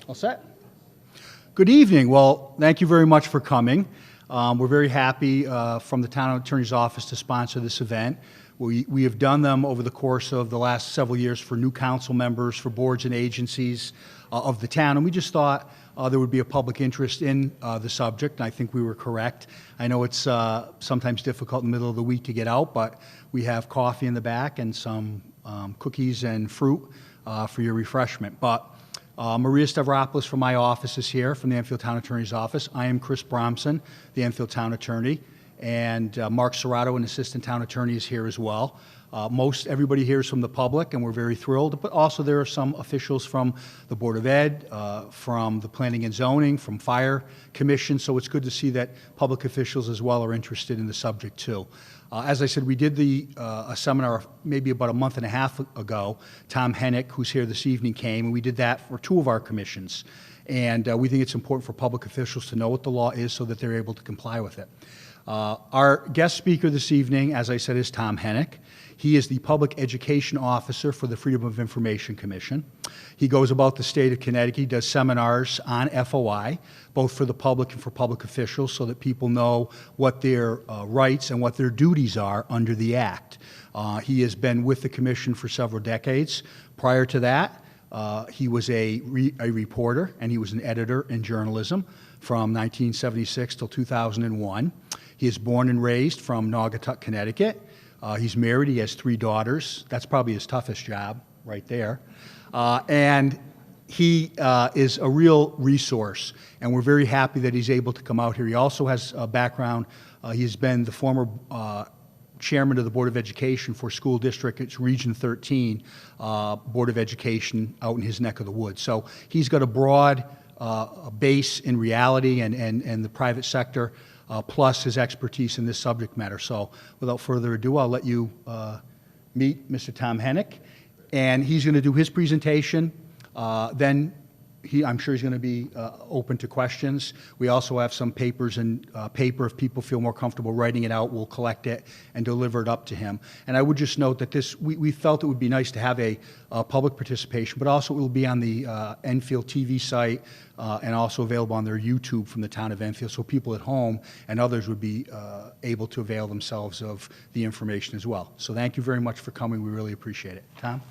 All set? Good evening. Well, thank you very much for coming. We're very happy from the Town Attorney's Office to sponsor this event. We have done them over the course of the last several years for new council members, for boards and agencies of the town, and we just thought there would be a public interest in the subject, and I think we were correct. I know it's sometimes difficult in the middle of the week to get out, but we have coffee in the back and some cookies and fruit for your refreshment. But Maria Stavropoulos from my office is here, from the Enfield Town Attorney's Office. I am Chris Bromson, the Enfield Town Attorney, and Mark Serrato, an Assistant Town Attorney, is here as well. Most everybody here is from the public, and we're very thrilled, but also there are some officials from the Board of Ed, from the Planning and Zoning, from Fire Commission, so it's good to see that public officials as well are interested in the subject too. As I said, we did a seminar maybe about a month and a half ago. Tom Hennick, who's here this evening, came, and we did that for two of our commissions. And we think it's important for public officials to know what the law is so that they're able to comply with it. Our guest speaker this evening, as I said, is Tom Hennick. He is the Public Education Officer for the Freedom of Information Commission. He goes about the state of Connecticut. He does seminars on FOI, both for the public and for public officials, so that people know what their rights and what their duties are under the Act. He has been with the Commission for several decades. Prior to that, he was a reporter, and he was an editor in journalism from 1976 till 2001. He is born and raised from Naugatuck, Connecticut. He's married. He has 3 daughters. That's probably his toughest job right there. And he is a real resource, and we're very happy that he's able to come out here. He also has a background. He's been the former chairman of the Board of Education for School District, it's Region 13 Board of Education out in his neck of the woods. So he's got a broad base in reality and the private sector, plus his expertise in this subject matter. So without further ado, I'll let you meet Mr. Tom Hennick, and he's going to do his presentation. Then I'm sure he's going to be open to questions. We also have some papers and paper. If people feel more comfortable writing it out, we'll collect it and deliver it up to him. And I would just note that we felt it would be nice to have a public participation, but also it will be on the Enfield TV site and also available on their YouTube from the town of Enfield, so people at home and others would be able to avail themselves of the information as well. So thank you very much for coming. We really appreciate it. Tom?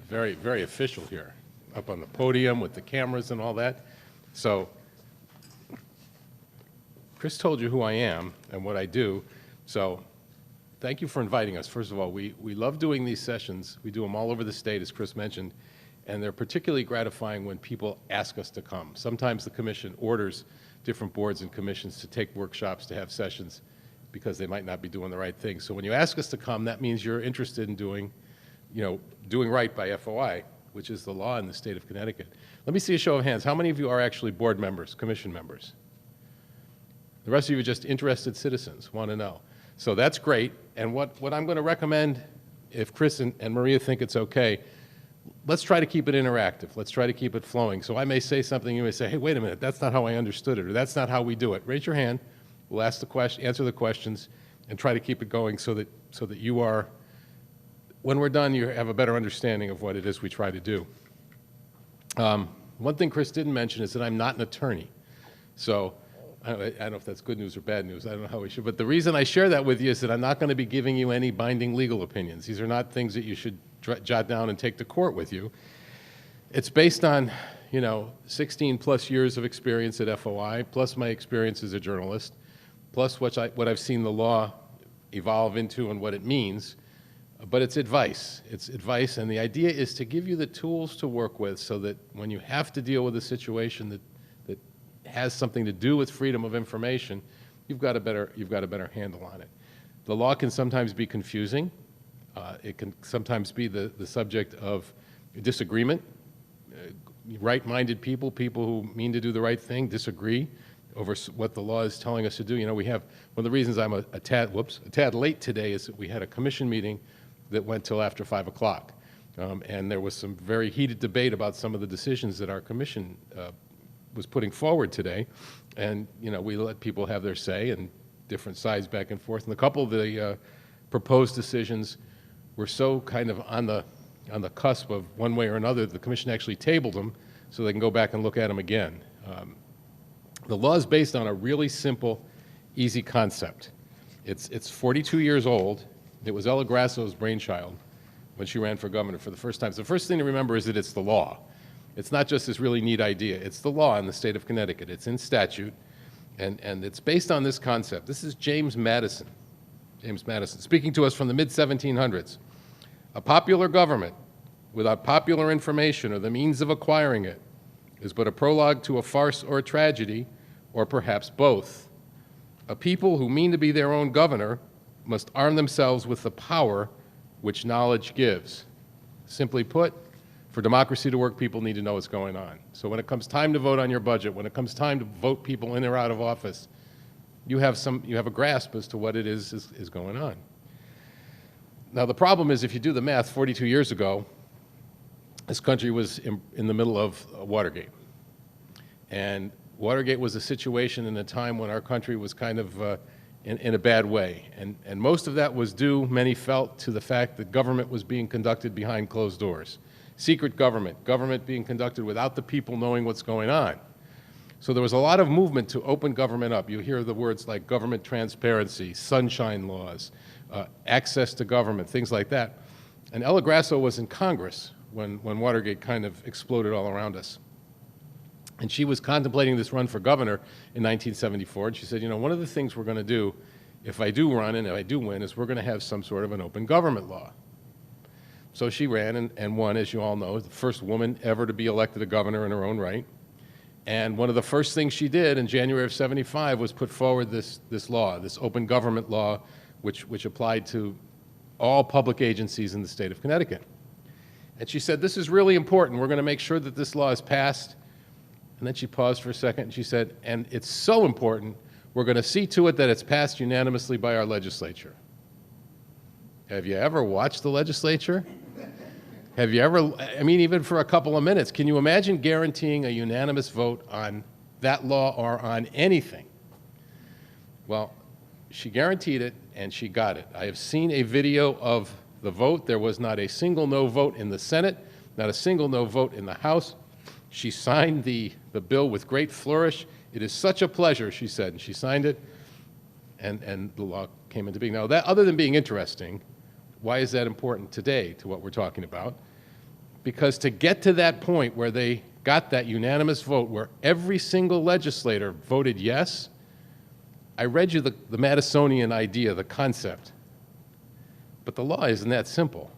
Very, very official here, up on the podium with the cameras and all that. So Chris told you who I am and what I do, so thank you for inviting us. First of all, we love doing these sessions. We do them all over the state, as Chris mentioned, and they're particularly gratifying when people ask us to come. Sometimes the commission orders different boards and commissions to take workshops, to have sessions, because they might not be doing the right thing. So when you ask us to come, that means you're interested in doing right by FOI, which is the law in the state of Connecticut. Let me see a show of hands. How many of you are actually board members, commission members? The rest of you are just interested citizens, want to know. So that's great. And what I'm going to recommend, if Chris and Maria think it's okay, let's try to keep it interactive. Let's try to keep it flowing. So I may say something, you may say, hey, wait a minute, that's not how I understood it, or that's not how we do it. Raise your hand. We'll ask the question, answer the questions, and try to keep it going so that you are, when we're done, you have a better understanding of what it is we try to do. One thing Chris didn't mention is that I'm not an attorney. So I don't know if that's good news or bad news. I don't know how we should. But the reason I share that with you is that I'm not going to be giving you any binding legal opinions. These are not things that you should jot down and take to court with you. It's based on, 16 plus years of experience at FOI, plus my experience as a journalist, plus what I've seen the law evolve into and what it means. But it's advice. It's advice, and the idea is to give you the tools to work with so that when you have to deal with a situation that has something to do with freedom of information, you've got a better handle on it. The law can sometimes be confusing. It can sometimes be the subject of disagreement. Right-minded people who mean to do the right thing, disagree over what the law is telling us to do. We have, one of the reasons I'm a tad late today is that we had a commission meeting that went till after 5 o'clock. And there was some very heated debate about some of the decisions that our commission was putting forward today. And, we let people have their say and different sides back and forth. And a couple of the proposed decisions were so kind of on the on the cusp of one way or another, the commission actually tabled them so they can go back and look at them again. The law is based on a really simple, easy concept. It's 42 years old. It was Ella Grasso's brainchild when she ran for governor for the first time. So the first thing to remember is that it's the law. It's not just this really neat idea. It's the law in the state of Connecticut. It's in statute, and it's based on this concept. This is James Madison. James Madison, speaking to us from the mid-1700s. A popular government without popular information or the means of acquiring it is but a prologue to a farce or a tragedy, or perhaps both. A people who mean to be their own governor must arm themselves with the power which knowledge gives. Simply put, for democracy to work, people need to know what's going on. So when it comes time to vote on your budget, when it comes time to vote people in or out of office, you have a grasp as to what it is going on. Now the problem is, if you do the math, 42 years ago, this country was in the middle of Watergate. And Watergate was a situation in a time when our country was kind of in a bad way. And most of that was due, many felt, to the fact that government was being conducted behind closed doors. Secret government being conducted without the people knowing what's going on. So there was a lot of movement to open government up. You hear the words like government transparency, sunshine laws, access to government, things like that. And Ella Grasso was in Congress when Watergate kind of exploded all around us. And she was contemplating this run for governor in 1974, and she said, you know, one of the things we're going to do, if I do run and if I do win, is we're going to have some sort of an open government law. So she ran and won, as you all know, the first woman ever to be elected a governor in her own right. And one of the first things she did in January of '75 was put forward this law, this open government law, which applied to all public agencies in the state of Connecticut. And she said, this is really important. We're going to make sure that this law is passed. And then she paused for a second and she said, and it's so important, we're going to see to it that it's passed unanimously by our legislature. Have you ever watched the legislature? Have you ever, I mean, even for a couple of minutes, can you imagine guaranteeing a unanimous vote on that law or on anything? Well, she guaranteed it and she got it. I have seen a video of the vote. There was not a single no vote in the Senate, not a single no vote in the House. She signed the bill with great flourish. It is such a pleasure, she said, and she signed it, and the law came into being. Now, that, other than being interesting, why is that important today to what we're talking about? Because to get to that point where they got that unanimous vote, where every single legislator voted yes, I read you the Madisonian idea, the concept. But the law isn't that simple.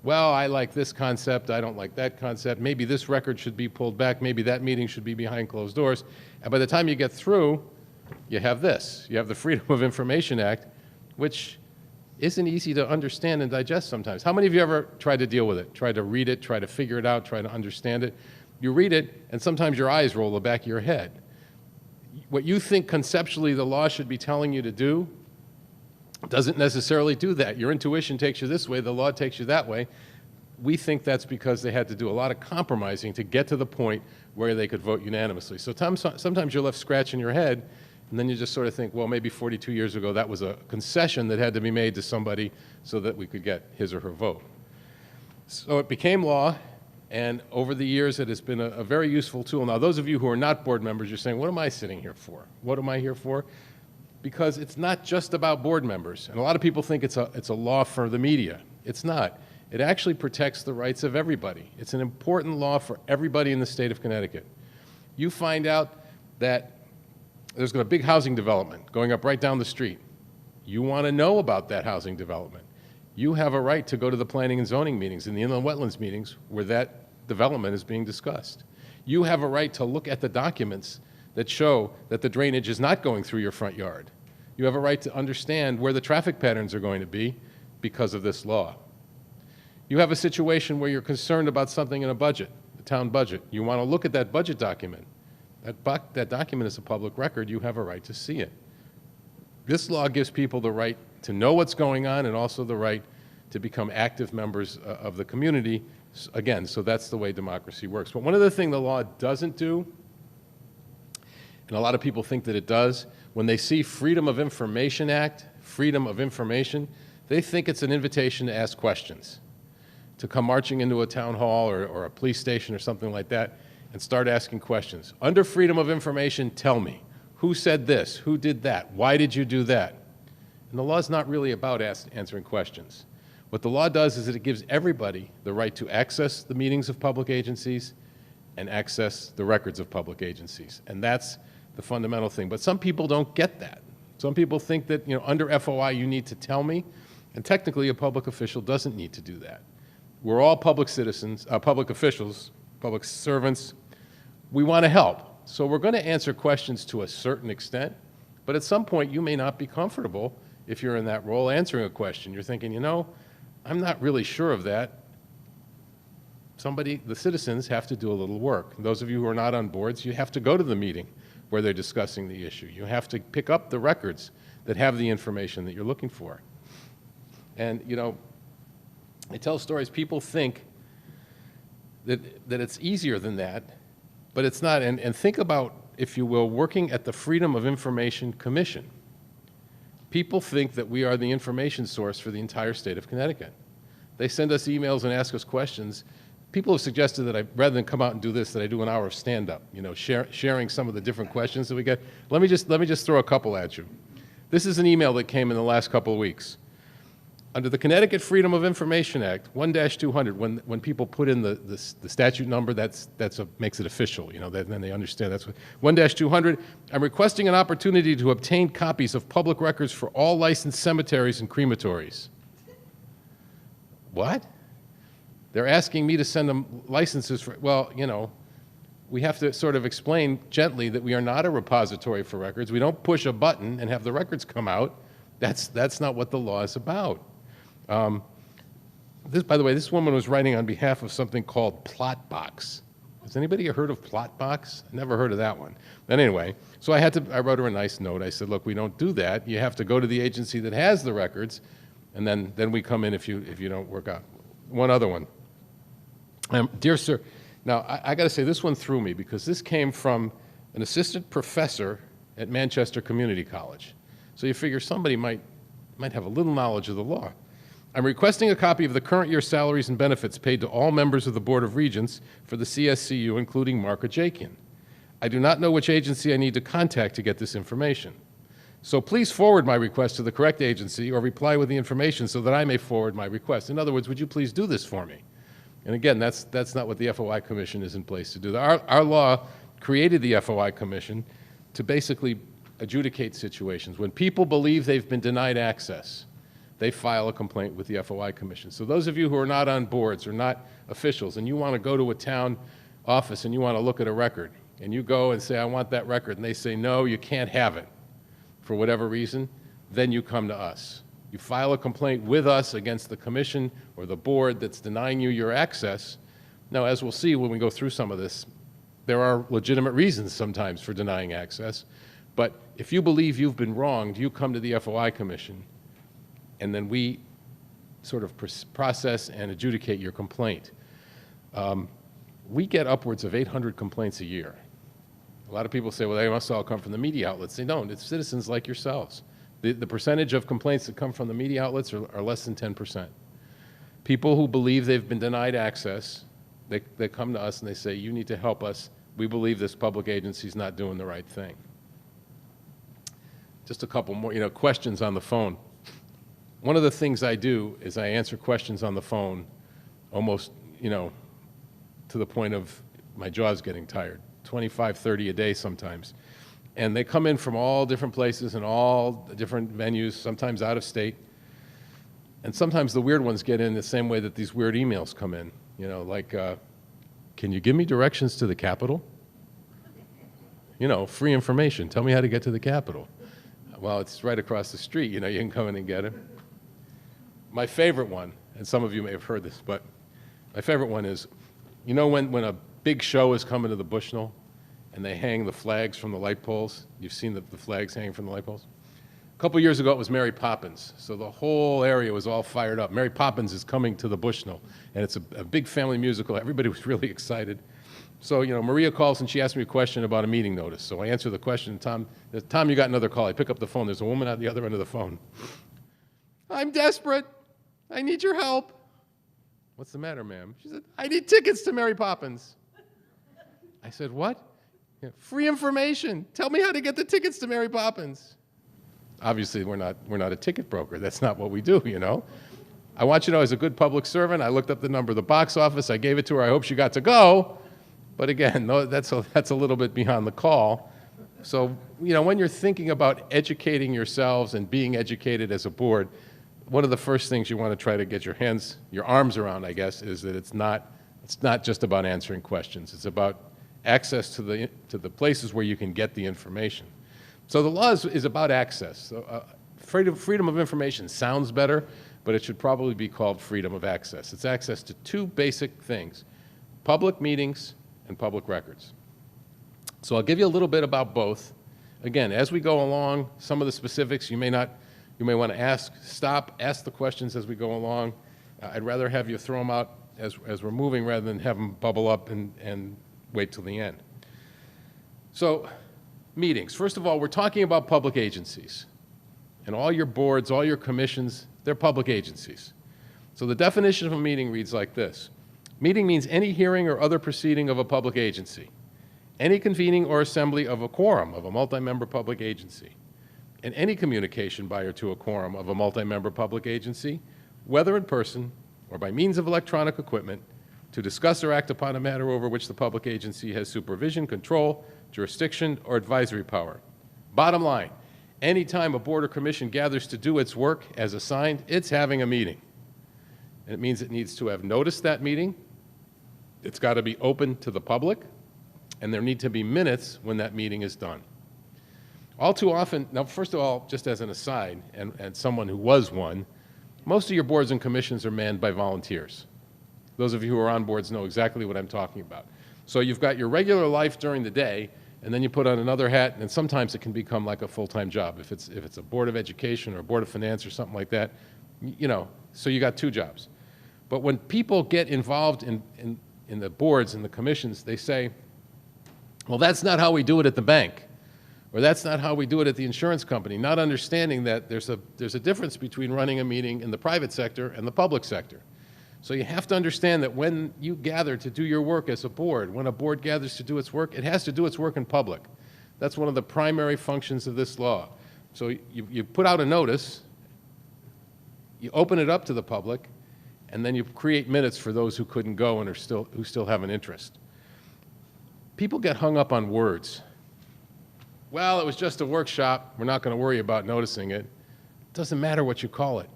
Well, I like this concept, I don't like that concept, maybe this record should be pulled back, maybe that meeting should be behind closed doors. And by the time you get through, you have this. You have the Freedom of Information Act, which isn't easy to understand and digest sometimes. How many of you ever tried to deal with it, tried to read it, try to figure it out, try to understand it? You read it, and sometimes your eyes roll the back of your head. What you think conceptually the law should be telling you to do doesn't necessarily do that. Your intuition takes you this way, the law takes you that way. We think that's because they had to do a lot of compromising to get to the point where they could vote unanimously. So sometimes you're left scratching your head, and then you just sort of think, well, maybe 42 years ago that was a concession that had to be made to somebody so that we could get his or her vote. So it became law, and over the years it has been a very useful tool. Now, those of you who are not board members, you're saying, what am I sitting here for? What am I here for? Because it's not just about board members. And a lot of people think it's a law for the media. It's not. It actually protects the rights of everybody. It's an important law for everybody in the state of Connecticut. You find out that there's a big housing development going up right down the street. You want to know about that housing development. You have a right to go to the planning and zoning meetings and the inland wetlands meetings where that development is being discussed. You have a right to look at the documents that show that the drainage is not going through your front yard. You have a right to understand where the traffic patterns are going to be because of this law. You have a situation where you're concerned about something in a budget, the town budget. You want to look at that budget document. That document is a public record. You have a right to see it. This law gives people the right to know what's going on and also the right to become active members of the community. Again, so that's the way democracy works. But one other thing the law doesn't do, and a lot of people think that it does, when they see Freedom of Information Act, freedom of information, they think it's an invitation to ask questions. to come marching into a town hall or a police station or something like that and start asking questions. Under freedom of information, tell me, who said this? Who did that? Why did you do that? And the law is not really about answering questions. What the law does is that it gives everybody the right to access the meetings of public agencies and access the records of public agencies. And that's the fundamental thing. But some people don't get that. Some people think that, under FOI you need to tell me, and technically a public official doesn't need to do that. We're all public citizens, public officials, public servants. We want to help. So we're going to answer questions to a certain extent, but at some point you may not be comfortable if you're in that role answering a question. You're thinking, I'm not really sure of that. The citizens have to do a little work. Those of you who are not on boards, you have to go to the meeting where they're discussing the issue. You have to pick up the records that have the information that you're looking for. And, I tell stories, people think that it's easier than that, but it's not. And think about, if you will, working at the Freedom of Information Commission. People think that we are the information source for the entire state of Connecticut. They send us emails and ask us questions. People have suggested that rather than come out and do this, that I do an hour of stand-up, sharing some of the different questions that we get. Let me just throw a couple at you. This is an email that came in the last couple of weeks. Under the Connecticut Freedom of Information Act, 1-200, when people put in the statute number, that's what makes it official, then they understand that's what. 1-200, I'm requesting an opportunity to obtain copies of public records for all licensed cemeteries and crematories. What? They're asking me to send them licenses for, well, we have to sort of explain gently that we are not a repository for records. We don't push a button and have the records come out. That's not what the law is about. By the way, this woman was writing on behalf of something called Plotbox. Has anybody heard of Plotbox? Never heard of that one. But anyway, so I wrote her a nice note. I said, look, we don't do that. You have to go to the agency that has the records, and then we come in if you don't work out. One other one. Dear sir, now I got to say this one threw me because this came from an assistant professor at Manchester Community College. So you figure somebody might have a little knowledge of the law. I'm requesting a copy of the current year salaries and benefits paid to all members of the Board of Regents for the CSCU, including Mark Ajakian. I do not know which agency I need to contact to get this information. So please forward my request to the correct agency or reply with the information so that I may forward my request. In other words, would you please do this for me? And again, that's not what the FOI Commission is in place to do. Our law created the FOI Commission to basically adjudicate situations. When people believe they've been denied access, they file a complaint with the FOI Commission. So those of you who are not on boards or not officials and you want to go to a town office and you want to look at a record and you go and say, I want that record, and they say, no, you can't have it for whatever reason, then you come to us. You file a complaint with us against the commission or the board that's denying you your access. Now, as we'll see when we go through some of this, there are legitimate reasons sometimes for denying access. But if you believe you've been wronged, you come to the FOI Commission, and then we sort of process and adjudicate your complaint. We get upwards of 800 complaints a year. A lot of people say, well, they must all come from the media outlets. They don't. It's citizens like yourselves. The percentage of complaints that come from the media outlets are less than 10%. People who believe they've been denied access, they come to us and they say, you need to help us. We believe this public agency is not doing the right thing. Just a couple more, questions on the phone. One of the things I do is I answer questions on the phone almost, to the point of my jaws getting tired, 25, 30 a day sometimes. And they come in from all different places and all different venues, sometimes out of state. And sometimes the weird ones get in the same way that these weird emails come in, like, can you give me directions to the Capitol? Free information. Tell me how to get to the Capitol. Well, it's right across the street. You can come in and get it. My favorite one, and some of you may have heard this, but my favorite one is, when a big show is coming to the Bushnell and they hang the flags from the light poles. You've seen the flags hanging from the light poles? A couple years ago, it was Mary Poppins. So the whole area was all fired up. Mary Poppins is coming to the Bushnell, and it's a big family musical. Everybody was really excited. So, Maria calls and she asked me a question about a meeting notice. So I answer the question. Tom, you got another call. I pick up the phone. There's a woman at the other end of the phone. I'm desperate. I need your help. What's the matter, ma'am? She said, I need tickets to Mary Poppins. I said, what? Yeah, free information. Tell me how to get the tickets to Mary Poppins. Obviously, we're not a ticket broker. That's not what we do, you know. I want you to know, as a good public servant, I looked up the number of the box office. I gave it to her. I hope she got to go. But again, no, that's a little bit beyond the call. So, you know, when you're thinking about educating yourselves and being educated as a board, one of the first things you want to try to get your arms around, I guess, is that it's not just about answering questions. It's about access to the places where you can get the information. So the law is about access. So, freedom of information sounds better, but it should probably be called freedom of access. It's access to two basic things: public meetings and public records. So I'll give you a little bit about both. Again, as we go along, some of the specifics you may want to ask the questions as we go along. I'd rather have you throw them out as we're moving rather than have them bubble up and wait till the end. So, meetings. First of all, we're talking about public agencies. And all your boards, all your commissions, they're public agencies. So the definition of a meeting reads like this. Meeting means any hearing or other proceeding of a public agency, any convening or assembly of a quorum of a multi-member public agency, and any communication by or to a quorum of a multi-member public agency, whether in person or by means of electronic equipment, to discuss or act upon a matter over which the public agency has supervision, control, jurisdiction, or advisory power. Bottom line, anytime a board or commission gathers to do its work as assigned, it's having a meeting. And it means it needs to have noticed that meeting. It's got to be open to the public, and there need to be minutes when that meeting is done. All too often, now first of all, just as an aside, and someone who was one, most of your boards and commissions are manned by volunteers. Those of you who are on boards know exactly what I'm talking about. So you've got your regular life during the day, and then you put on another hat, and sometimes it can become like a full-time job. If it's a board of education or a board of finance or something like that, you know, so you got two jobs. But when people get involved in the boards and the commissions, they say, well, that's not how we do it at the bank, or that's not how we do it at the insurance company, not understanding that there's a difference between running a meeting in the private sector and the public sector. So you have to understand that when you gather to do your work as a board, when a board gathers to do its work, it has to do its work in public. That's one of the primary functions of this law. So you put out a notice, you open it up to the public, and then you create minutes for those who couldn't go and who still have an interest. People get hung up on words. Well, it was just a workshop. We're not going to worry about noticing it. It doesn't matter what you call it.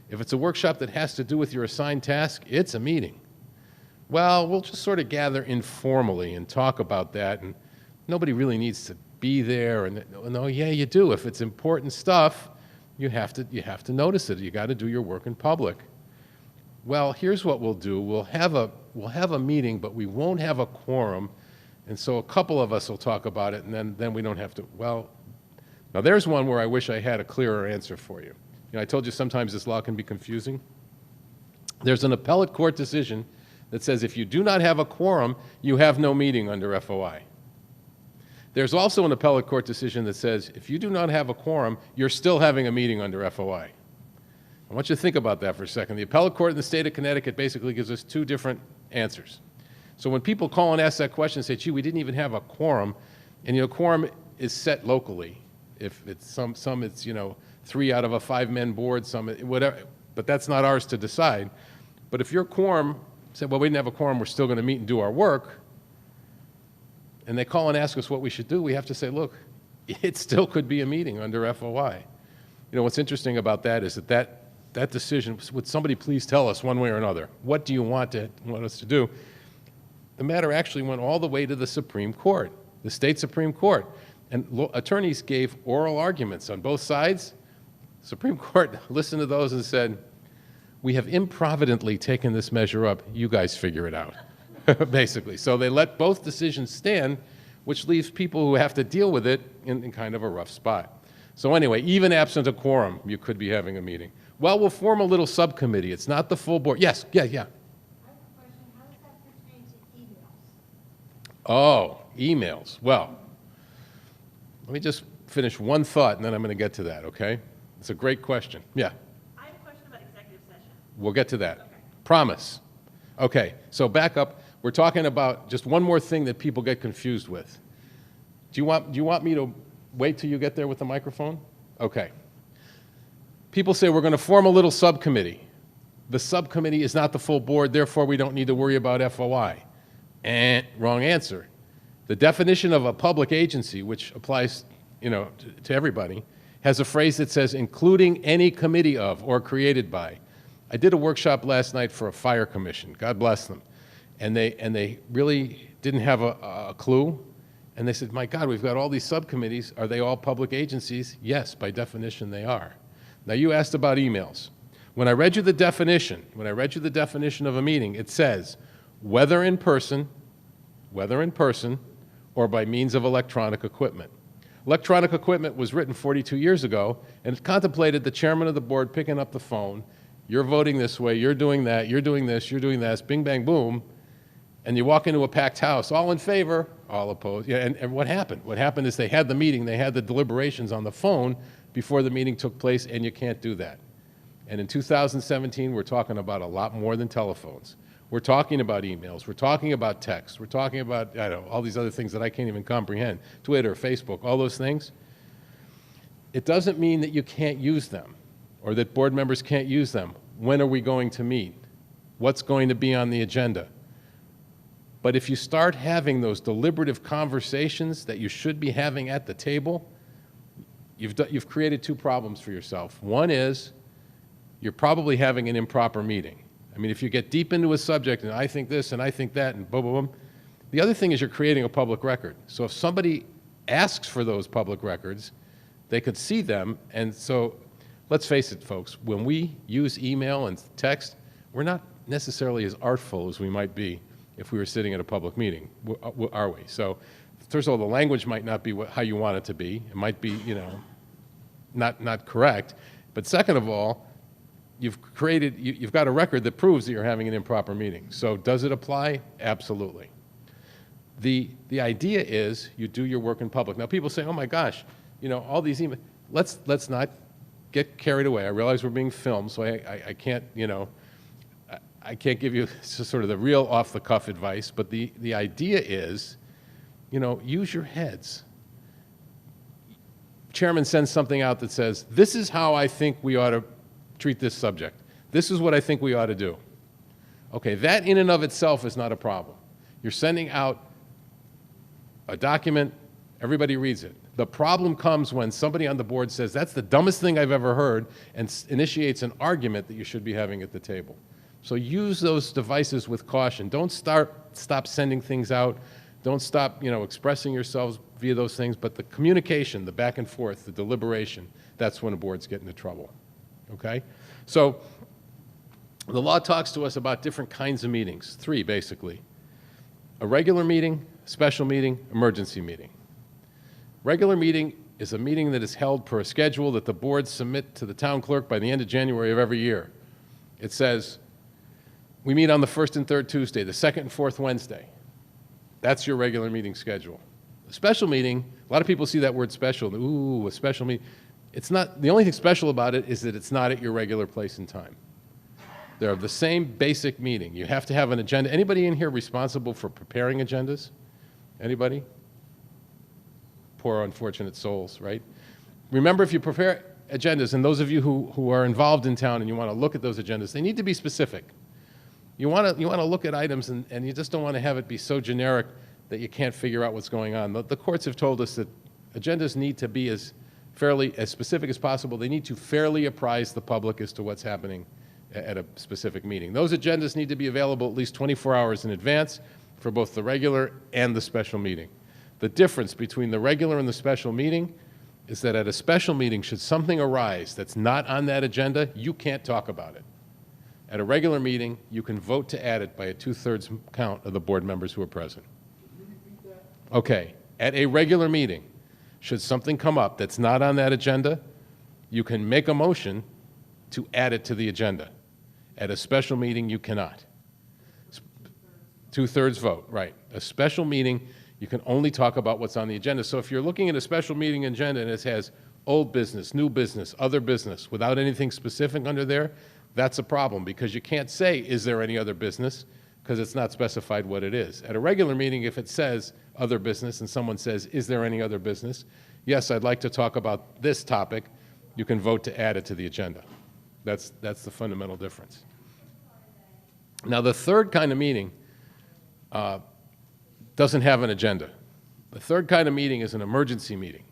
If it's a workshop that has to do with your assigned task, it's a meeting. Well, we'll just sort of gather informally and talk about that, and nobody really needs to be there. And no, yeah, you do. If it's important stuff, you have to notice it. You got to do your work in public. Well, here's what we'll do. We'll have a meeting, but we won't have a quorum, and so a couple of us will talk about it, and then we don't have to. Well, now there's one where I wish I had a clearer answer for you. You know, I told you sometimes this law can be confusing. There's an appellate court decision that says if you do not have a quorum, you have no meeting under FOI. There's also an appellate court decision that says if you do not have a quorum, you're still having a meeting under FOI. I want you to think about that for a second. The appellate court in the state of Connecticut basically gives us two different answers. So when people call and ask that question and say, gee, we didn't even have a quorum, and you know, quorum is set locally. If it's some it's, you know, 3 out of a 5-man board, some whatever, but that's not ours to decide. But if your quorum said, well, we didn't have a quorum, we're still going to meet and do our work, and they call and ask us what we should do, we have to say, look, it still could be a meeting under FOI. You know, what's interesting about that is that decision, would somebody please tell us one way or another, what do you want us to do? The matter actually went all the way to the Supreme Court, the state Supreme Court, and attorneys gave oral arguments on both sides. Supreme Court listened to those and said, we have improvidently taken this measure up. You guys figure it out, basically. So they let both decisions stand, which leaves people who have to deal with it in kind of a rough spot. So anyway, even absent a quorum, you could be having a meeting. Well, we'll form a little subcommittee. It's not the full board. Yes, yeah. I have a question. How does that pertain to emails? Oh, emails. Well, let me just finish one thought, and then I'm going to get to that, okay? It's a great question. Yeah, I have a question about executive session. we'll get to that. Okay. Promise. Okay, so back up. We're talking about just one more thing that people get confused with. Do you want me to wait till you get there with the microphone? Okay. People say we're going to form a little subcommittee. The subcommittee is not the full board, therefore we don't need to worry about FOI. Wrong answer. The definition of a public agency, which applies, to everybody, has a phrase that says including any committee of or created by. I did a workshop last night for a fire commission, God bless them, and they really didn't have a clue, and they said, my God, we've got all these subcommittees, are they all public agencies? Yes, by definition they are. Now you asked about emails. When I read you the definition of a meeting, it says, whether in person, or by means of electronic equipment. Electronic equipment was written 42 years ago, and it contemplated the chairman of the board picking up the phone, you're voting this way, you're doing that, you're doing this, you're doing that, bing, bang, boom, and you walk into a packed house, all in favor, all opposed. Yeah, and what happened? What happened is they had the meeting, they had the deliberations on the phone before the meeting took place, and you can't do that. And in 2017, we're talking about a lot more than telephones. We're talking about emails, we're talking about text, we're talking about, all these other things that I can't even comprehend, Twitter, Facebook, all those things. It doesn't mean that you can't use them or that board members can't use them. When are we going to meet? What's going to be on the agenda? But if you start having those deliberative conversations that you should be having at the table, you've created two problems for yourself. One is you're probably having an improper meeting. I mean, if you get deep into a subject and I think this and I think that and boom, boom, boom. The other thing is you're creating a public record. So if somebody asks for those public records, they could see them. And so let's face it, folks, when we use email and text, we're not necessarily as artful as we might be if we were sitting at a public meeting, are we? So first of all, the language might not be how you want it to be. It might be, not correct. But second of all, you've got a record that proves that you're having an improper meeting. So does it apply? Absolutely. The idea is you do your work in public. Now people say, oh my gosh, all these emails. Let's not get carried away. I realize we're being filmed, so I can't, I can't give you sort of the real off-the-cuff advice, but the idea is, use your heads. Chairman sends something out that says, this is how I think we ought to treat this subject. This is what I think we ought to do. Okay, that in and of itself is not a problem. You're sending out a document, everybody reads it. The problem comes when somebody on the board says, that's the dumbest thing I've ever heard, and initiates an argument that you should be having at the table. So use those devices with caution. Don't stop sending things out. Don't stop, expressing yourselves via those things. But the communication, the back and forth, the deliberation, that's when a board's getting into trouble. Okay? So the law talks to us about different kinds of meetings, three basically. A regular meeting, special meeting, emergency meeting. Regular meeting is a meeting that is held per a schedule that the boards submit to the town clerk by the end of January of every year. It says, we meet on the first and third Tuesday, the second and fourth Wednesday. That's your regular meeting schedule. A special meeting, a lot of people see that word special, ooh, a special meeting. It's not, the only thing special about it is that it's not at your regular place and time. They're the same basic meeting. You have to have an agenda. Anybody in here responsible for preparing agendas? Anybody? Poor unfortunate souls, right? Remember, if you prepare agendas, and those of you who are involved in town and you want to look at those agendas, they need to be specific. You want to look at items and you just don't want to have it be so generic that you can't figure out what's going on. The courts have told us that agendas need to be as specific as possible. They need to fairly apprise the public as to what's happening at a specific meeting. Those agendas need to be available at least 24 hours in advance for both the regular and the special meeting. The difference between the regular and the special meeting is that at a special meeting, should something arise that's not on that agenda, you can't talk about it. At a regular meeting, you can vote to add it by a 2/3 count of the board members who are present. Okay, at a regular meeting, should something come up that's not on that agenda, you can make a motion to add it to the agenda. At a special meeting, you cannot. 2/3 vote, right. A special meeting, you can only talk about what's on the agenda. So if you're looking at a special meeting agenda and it has old business, new business, other business, without anything specific under there, that's a problem because you can't say, is there any other business? because it's not specified what it is. At a regular meeting, if it says other business and someone says, is there any other business? Yes, I'd like to talk about this topic. You can vote to add it to the agenda. That's the fundamental difference. Now, the third kind of meeting doesn't have an agenda. The third kind of meeting is an emergency meeting.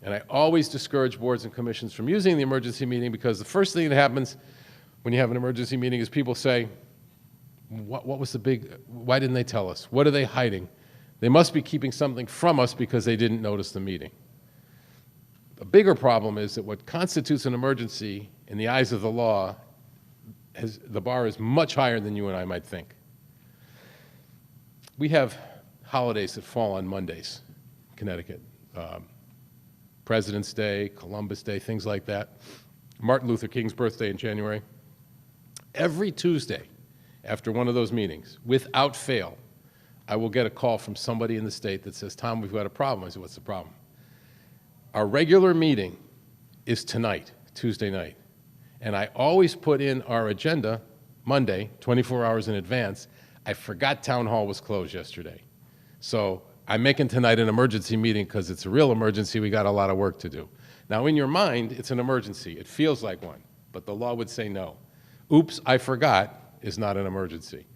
And I always discourage boards and commissions from using the emergency meeting because the first thing that happens when you have an emergency meeting is people say, what was the big, why didn't they tell us? What are they hiding? They must be keeping something from us because they didn't notice the meeting. The bigger problem is that what constitutes an emergency in the eyes of the law, the bar is much higher than you and I might think. We have holidays that fall on Mondays in Connecticut. President's Day, Columbus Day, things like that. Martin Luther King's birthday in January. Every Tuesday after one of those meetings, without fail, I will get a call from somebody in the state that says, Tom, we've got a problem. I said, what's the problem? Our regular meeting is tonight, Tuesday night. And I always put in our agenda Monday, 24 hours in advance. I forgot town hall was closed yesterday. So I'm making tonight an emergency meeting because it's a real emergency. We got a lot of work to do. Now, in your mind, it's an emergency. It feels like one, but the law would say no. Oops, I forgot is not an emergency.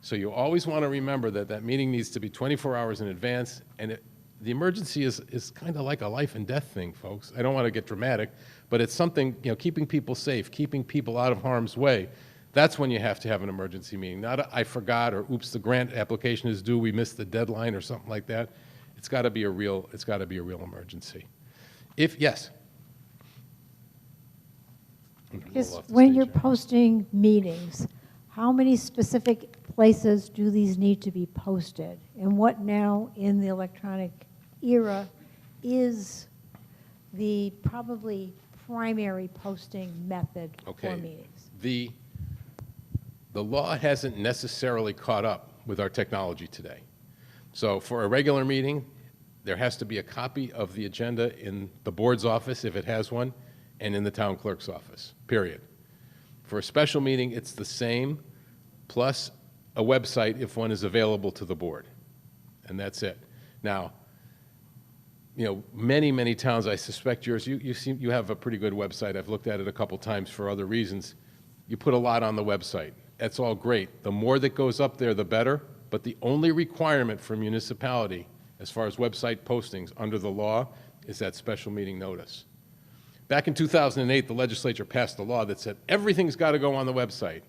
So you always want to remember that that meeting needs to be 24 hours in advance, and the emergency is kind of like a life and death thing, folks. I don't want to get dramatic, but it's something, keeping people safe, keeping people out of harm's way. That's when you have to have an emergency meeting. Not a, I forgot, or oops, the grant application is due, we missed the deadline, or something like that. It's got to be a real emergency. Yes. Because when you're posting meetings, how many specific places do these need to be posted? And what now in the electronic era is the probably primary posting method for meetings? The law hasn't necessarily caught up with our technology today. So for a regular meeting, there has to be a copy of the agenda in the board's office, if it has one, and in the town clerk's office, period. For a special meeting, it's the same, plus a website if one is available to the board, and that's it. Now, many, many towns, I suspect yours, you have a pretty good website. I've looked at it a couple times for other reasons. You put a lot on the website. That's all great. The more that goes up there, the better, but the only requirement for municipality as far as website postings under the law is that special meeting notice. Back in 2008, the legislature passed a law that said everything's got to go on the website.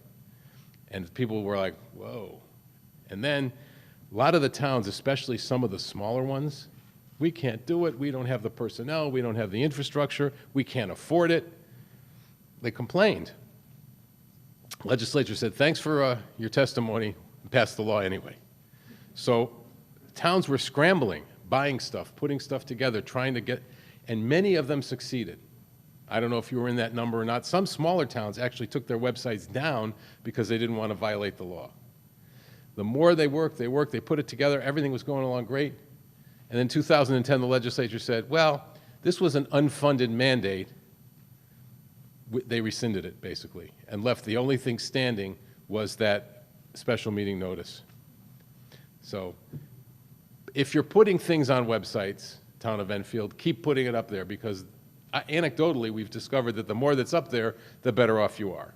And people were like, whoa. And then a lot of the towns, especially some of the smaller ones, we can't do it. We don't have the personnel. We don't have the infrastructure. We can't afford it. They complained. Legislature said, thanks for your testimony, and passed the law anyway. So towns were scrambling, buying stuff, putting stuff together, trying to get, and many of them succeeded. I don't know if you were in that number or not. Some smaller towns actually took their websites down because they didn't want to violate the law. The more they worked, they put it together, everything was going along great. And then 2010, the legislature said, well, this was an unfunded mandate. They rescinded it, basically, and left the only thing standing was that special meeting notice. So if you're putting things on websites, Town of Enfield, keep putting it up there because anecdotally, we've discovered that the more that's up there, the better off you are.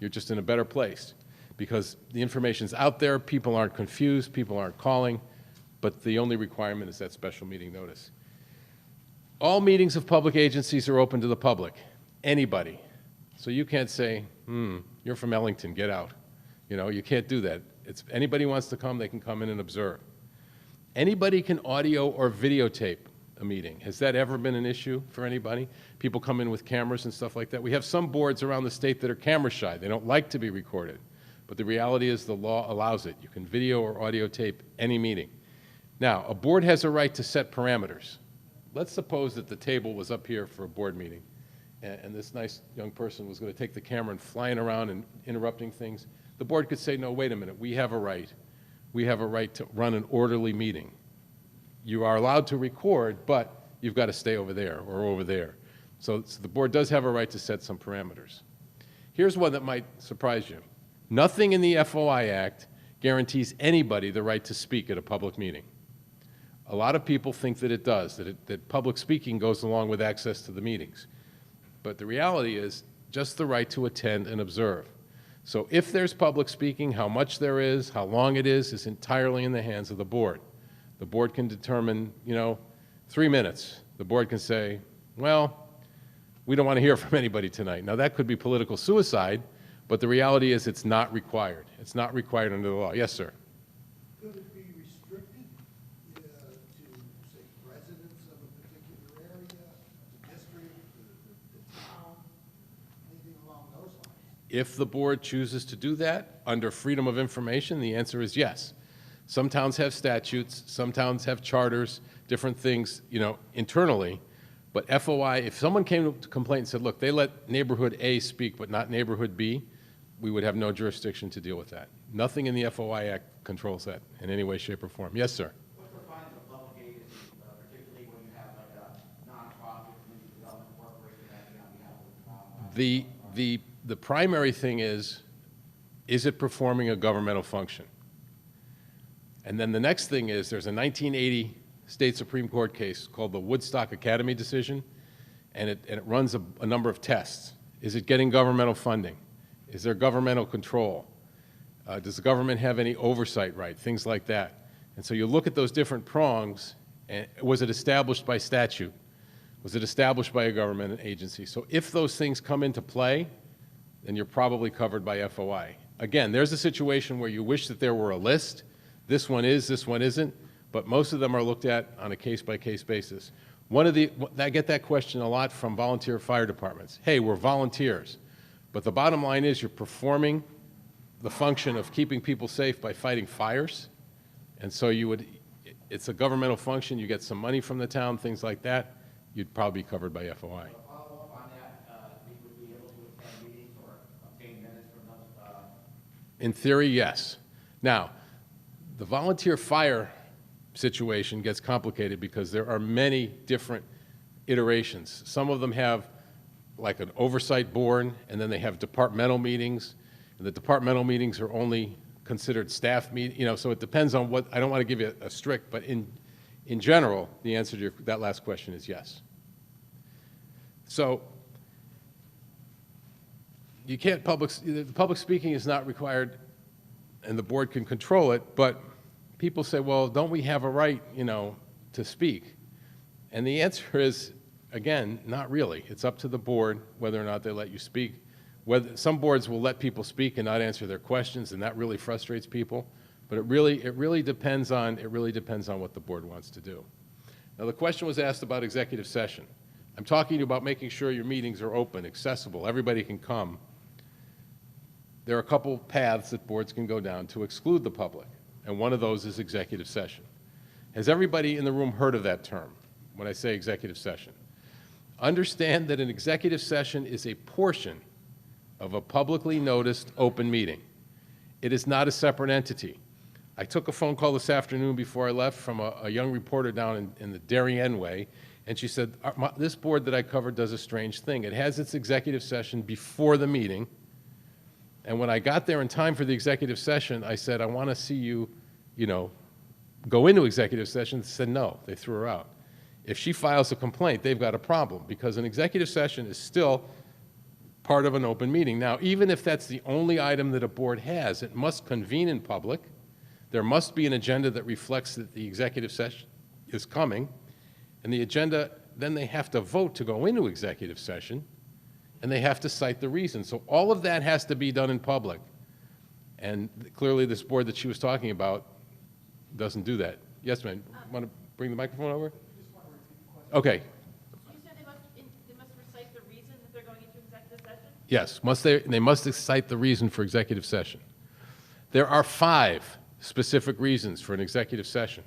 You're just in a better place because the information's out there, people aren't confused, people aren't calling, but the only requirement is that special meeting notice. All meetings of public agencies are open to the public, anybody. So you can't say, you're from Ellington, get out. You can't do that. Anybody wants to come, they can come in and observe. Anybody can audio or videotape a meeting. Has that ever been an issue for anybody? People come in with cameras and stuff like that. We have some boards around the state that are camera shy. They don't like to be recorded. But the reality is the law allows it. You can video or audio tape any meeting. Now, a board has a right to set parameters. Let's suppose that the table was up here for a board meeting, and this nice young person was going to take the camera and flying around and interrupting things. The board could say, no, wait a minute, we have a right. We have a right to run an orderly meeting. You are allowed to record, but you've got to stay over there or over there. So the board does have a right to set some parameters. Here's one that might surprise you. Nothing in the FOI Act guarantees anybody the right to speak at a public meeting. A lot of people think that it does, that public speaking goes along with access to the meetings. But the reality is just the right to attend and observe. So if there's public speaking, how much there is, how long it is entirely in the hands of the board. The board can determine, 3 minutes. The board can say, well, we don't want to hear from anybody tonight. Now, that could be political suicide, but the reality is it's not required. It's not required under the law. Yes, sir. Could it be restricted to, say, residents of a particular area, the district, the town, anything along those lines? If the board chooses to do that under freedom of information, the answer is yes. Some towns have statutes, some towns have charters, different things, internally. But FOI, if someone came to complaint and said, look, they let neighborhood A speak but not neighborhood B, we would have no jurisdiction to deal with that. Nothing in the FOI Act controls that in any way, shape, or form. Yes, sir. What defines a public agency, particularly when you have like a nonprofit, community development corporation acting on behalf of the The primary thing is it performing a governmental function? And then the next thing is there's a 1980 state Supreme Court case called the Woodstock Academy decision, and it runs a number of tests. Is it getting governmental funding? Is there governmental control? Does the government have any oversight right? Things like that. And so you look at those different prongs, and was it established by statute? Was it established by a government agency? So if those things come into play, then you're probably covered by FOI. Again, there's a situation where you wish that there were a list. This one is, this one isn't, but most of them are looked at on a case-by-case basis. I get that question a lot from volunteer fire departments. Hey, we're volunteers. But the bottom line is you're performing the function of keeping people safe by fighting fires. And so it's a governmental function. You get some money from the town, things like that. You'd probably be covered by FOI. follow up on that, we would be able to attend meetings or obtain minutes from those. In theory, yes. Now, the volunteer fire situation gets complicated because there are many different iterations. Some of them have like an oversight board, and then they have departmental meetings, and the departmental meetings are only considered staff meetings, so it depends on what, I don't want to give you a strict, but in general, the answer to that last question is yes. So you can't public speaking is not required, and the board can control it, but people say, well, don't we have a right, to speak? And the answer is, again, not really. It's up to the board whether or not they let you speak. Some boards will let people speak and not answer their questions, and that really frustrates people. But it really depends on what the board wants to do. Now, the question was asked about executive session. I'm talking to you about making sure your meetings are open, accessible, everybody can come. There are a couple paths that boards can go down to exclude the public, and one of those is executive session. Has everybody in the room heard of that term when I say executive session? Understand that an executive session is a portion of a publicly noticed open meeting. It is not a separate entity. I took a phone call this afternoon before I left from a young reporter down in the Darien Way, and she said, this board that I covered does a strange thing. It has its executive session before the meeting, and when I got there in time for the executive session, I said, I want to see you, go into executive session. She said no, they threw her out. If she files a complaint, they've got a problem, because an executive session is still part of an open meeting. Now, even if that's the only item that a board has, it must convene in public. There must be an agenda that reflects that the executive session is coming, and the agenda, then they have to vote to go into executive session, and they have to cite the reason. So all of that has to be done in public. And clearly this board that she was talking about doesn't do that. Yes, ma'am. Want to bring the microphone over? Okay. You said they must recite the reason that they're going into executive session? Yes, they must cite the reason for executive session. There are 5 specific reasons for an executive session.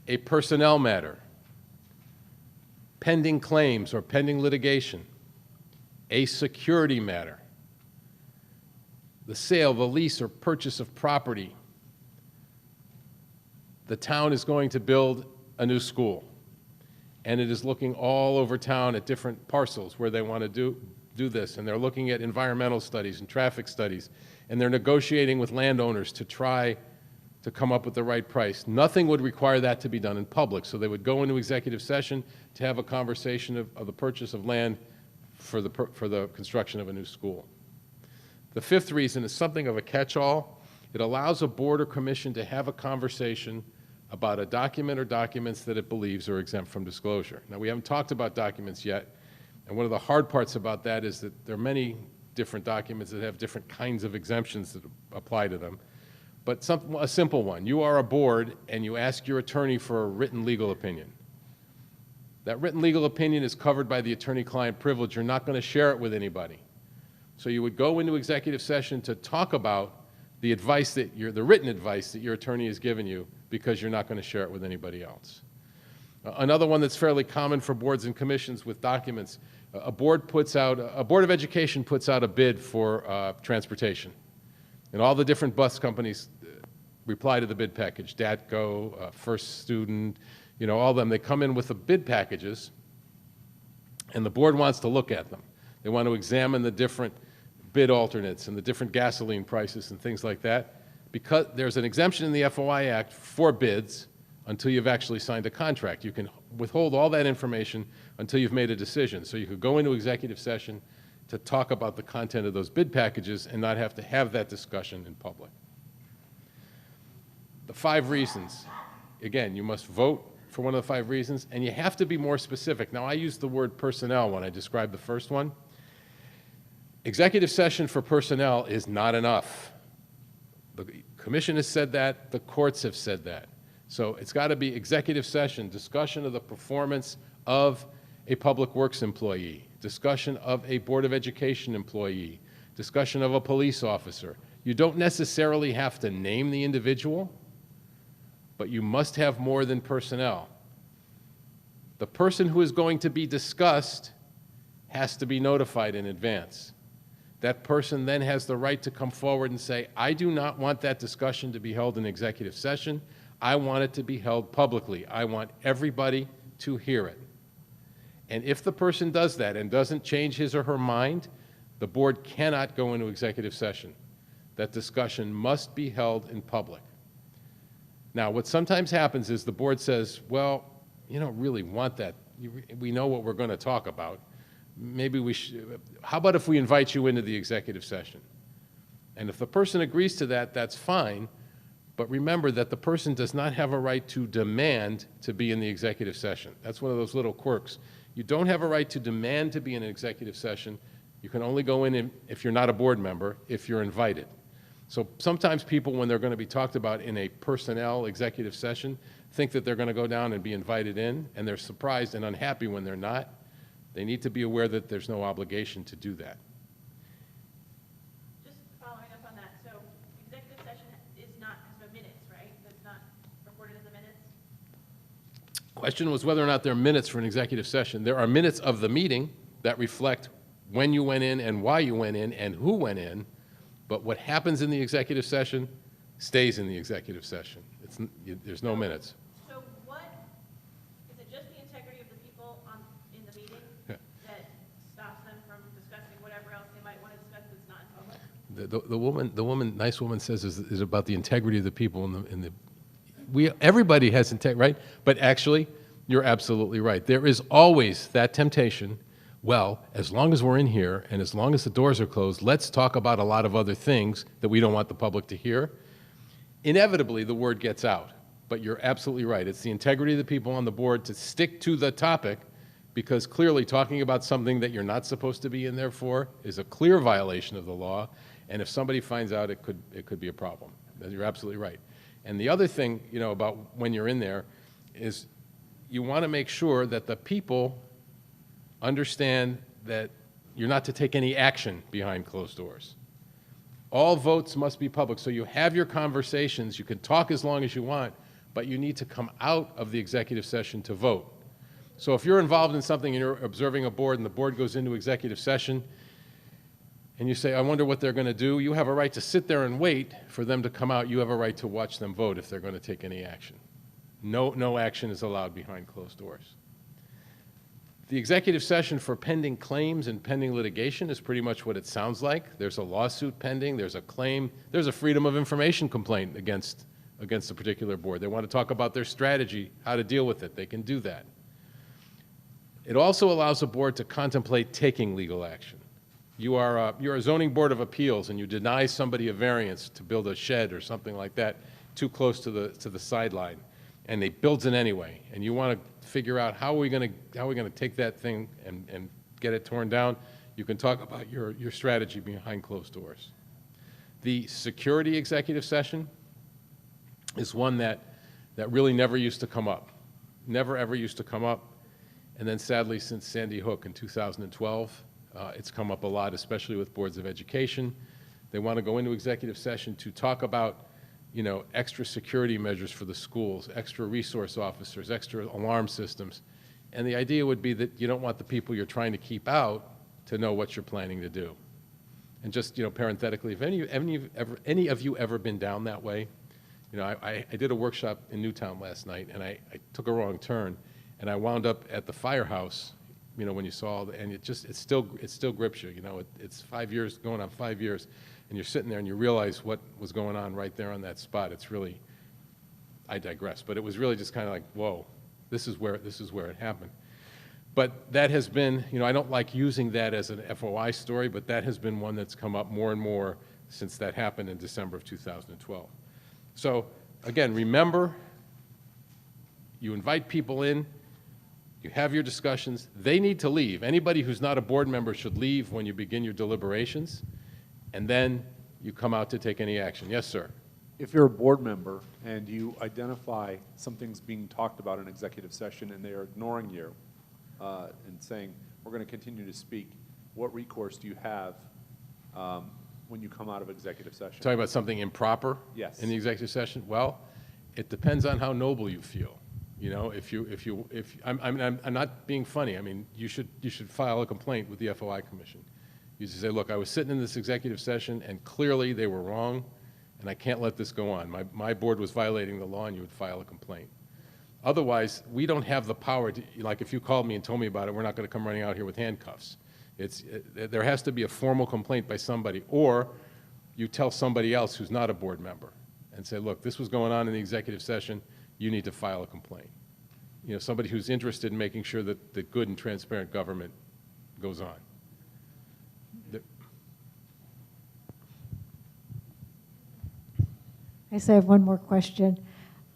A personnel matter, pending claims or pending litigation, a security matter, the sale, the lease, or purchase of property. The town is going to build a new school, and it is looking all over town at different parcels where they want to do this, and they're looking at environmental studies and traffic studies, and they're negotiating with landowners to try to come up with the right price. Nothing would require that to be done in public, so they would go into executive session to have a conversation of the purchase of land for the construction of a new school. The fifth reason is something of a catch-all. It allows a board or commission to have a conversation about a document or documents that it believes are exempt from disclosure. Now, we haven't talked about documents yet, and one of the hard parts about that is that there are many different documents that have different kinds of exemptions that apply to them. But a simple one, you are a board and you ask your attorney for a written legal opinion. That written legal opinion is covered by the attorney-client privilege. You're not going to share it with anybody. So you would go into executive session to talk about the advice the written advice that your attorney has given you, because you're not going to share it with anybody else. Another one that's fairly common for boards and commissions with documents, a board of education puts out a bid for transportation. And all the different bus companies reply to the bid package, DATCO, First Student, all of them. They come in with the bid packages, and the board wants to look at them. They want to examine the different bid alternates and the different gasoline prices and things like that, because there's an exemption in the FOI Act for bids until you've actually signed a contract. You can withhold all that information until you've made a decision. So you could go into executive session to talk about the content of those bid packages and not have to have that discussion in public. The 5 reasons. Again, you must vote for one of the 5 reasons, and you have to be more specific. Now, I used the word personnel when I described the first one. Executive session for personnel is not enough. The commission has said that, the courts have said that. So it's got to be executive session, discussion of the performance of a public works employee, discussion of a Board of Education employee, discussion of a police officer. You don't necessarily have to name the individual, but you must have more than personnel. The person who is going to be discussed has to be notified in advance. That person then has the right to come forward and say, I do not want that discussion to be held in executive session. I want it to be held publicly. I want everybody to hear it. And if the person does that and doesn't change his or her mind, the board cannot go into executive session. That discussion must be held in public. Now, what sometimes happens is the board says, well, you don't really want that. We know what we're going to talk about. Maybe we should, how about if we invite you into the executive session? And if the person agrees to that, that's fine. But remember that the person does not have a right to demand to be in the executive session. That's one of those little quirks. You don't have a right to demand to be in an executive session. You can only go in if you're not a board member, if you're invited. So sometimes people, when they're going to be talked about in a personnel executive session, think that they're going to go down and be invited in, and they're surprised and unhappy when they're not. They need to be aware that there's no obligation to do that. Just following up on that, so executive session has no minutes, right? That's not recorded in the minutes? Question was whether or not there are minutes for an executive session. There are minutes of the meeting that reflect when you went in and why you went in and who went in, but what happens in the executive session stays in the executive session. There's no minutes. So what, is it just the integrity of the people in the meeting that stops them from discussing whatever else they might want to discuss that's not in public? The woman, nice woman says is about the integrity of the people everybody has integrity, right? But actually, you're absolutely right. There is always that temptation. Well, as long as we're in here and as long as the doors are closed, let's talk about a lot of other things that we don't want the public to hear. Inevitably, the word gets out. But you're absolutely right. It's the integrity of the people on the board to stick to the topic, because clearly talking about something that you're not supposed to be in there for is a clear violation of the law. And if somebody finds out, it could be a problem. You're absolutely right. And the other thing, about when you're in there is you want to make sure that the people understand that you're not to take any action behind closed doors. All votes must be public. So you have your conversations, you can talk as long as you want, but you need to come out of the executive session to vote. So if you're involved in something and you're observing a board and the board goes into executive session and you say, I wonder what they're going to do, you have a right to sit there and wait for them to come out. You have a right to watch them vote if they're going to take any action. No action is allowed behind closed doors. The executive session for pending claims and pending litigation is pretty much what it sounds like. There's a lawsuit pending, there's a claim, there's a freedom of information complaint against a particular board. They want to talk about their strategy, how to deal with it. They can do that. It also allows a board to contemplate taking legal action. You're a zoning board of appeals and you deny somebody a variance to build a shed or something like that too close to the sideline, and they builds it anyway, and you want to figure out how are we going to take that thing and get it torn down. You can talk about your strategy behind closed doors. The security executive session is one that really never used to come up. Never, ever used to come up. And then sadly, since Sandy Hook in 2012, it's come up a lot, especially with boards of education. They want to go into executive session to talk about, extra security measures for the schools, extra resource officers, extra alarm systems. And the idea would be that you don't want the people you're trying to keep out to know what you're planning to do. And just, parenthetically, if any of you ever been down that way, I did a workshop in Newtown last night, and I took a wrong turn, and I wound up at the firehouse, when you saw, and it still grips you, it's 5 years, going on 5 years, and you're sitting there and you realize what was going on right there on that spot. It's really, I digress, but it was really just kind of like, whoa, this is where it happened. But that has been, I don't like using that as an FOI story, but that has been one that's come up more and more since that happened in December of 2012. So again, remember, you invite people in, you have your discussions, they need to leave. Anybody who's not a board member should leave when you begin your deliberations, and then you come out to take any action. Yes, sir. If you're a board member and you identify something's being talked about in executive session and they are ignoring you and saying, we're going to continue to speak, what recourse do you have when you come out of executive session? Talking about something improper? Yes. In the executive session? Well, it depends on how noble you feel. I'm not being funny. I mean, you should file a complaint with the FOI Commission. You should say, look, I was sitting in this executive session and clearly they were wrong and I can't let this go on. My board was violating the law, and you would file a complaint. Otherwise, we don't have the power to, like if you called me and told me about it, we're not going to come running out here with handcuffs. There has to be a formal complaint by somebody, or you tell somebody else who's not a board member and say, look, this was going on in the executive session, you need to file a complaint. Somebody who's interested in making sure that the good and transparent government goes on. I say I have one more question.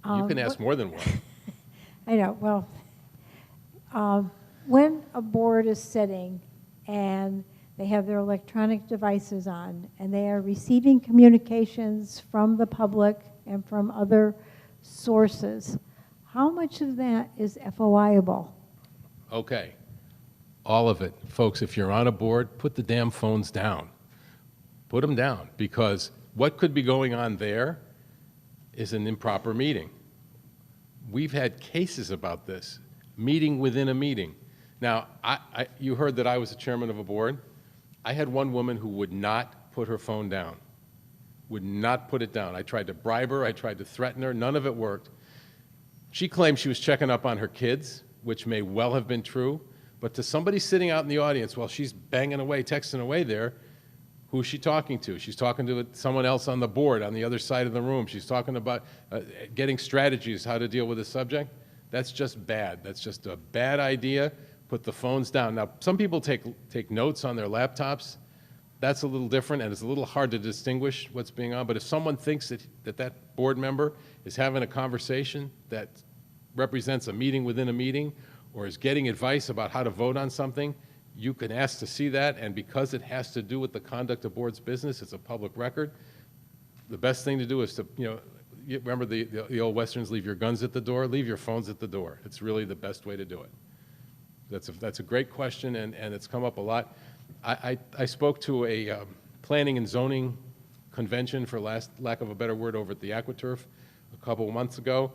You can ask more than one. I know, well, when a board is sitting and they have their electronic devices on and they are receiving communications from the public and from other sources, how much of that is FOIable? Okay, all of it. Folks, if you're on a board, put the damn phones down. Put them down, because what could be going on there is an improper meeting. We've had cases about this, meeting within a meeting. Now, you heard that I was the chairman of a board. I had one woman who would not put her phone down, would not put it down. I tried to bribe her, I tried to threaten her, none of it worked. She claimed she was checking up on her kids, which may well have been true, but to somebody sitting out in the audience while she's banging away, texting away there, who's she talking to? She's talking to someone else on the board on the other side of the room. She's talking about getting strategies, how to deal with a subject. That's just bad. That's just a bad idea. Put the phones down. Now, some people take notes on their laptops. That's a little different, and it's a little hard to distinguish what's being on. But if someone thinks that board member is having a conversation that represents a meeting within a meeting, or is getting advice about how to vote on something, you can ask to see that, and because it has to do with the conduct of board's business, it's a public record. The best thing to do is to, you remember the old Westerns, leave your guns at the door, leave your phones at the door. It's really the best way to do it. That's a great question, and it's come up a lot. I spoke to a planning and zoning convention, for lack of a better word, over at the AquaTurf a couple of months ago,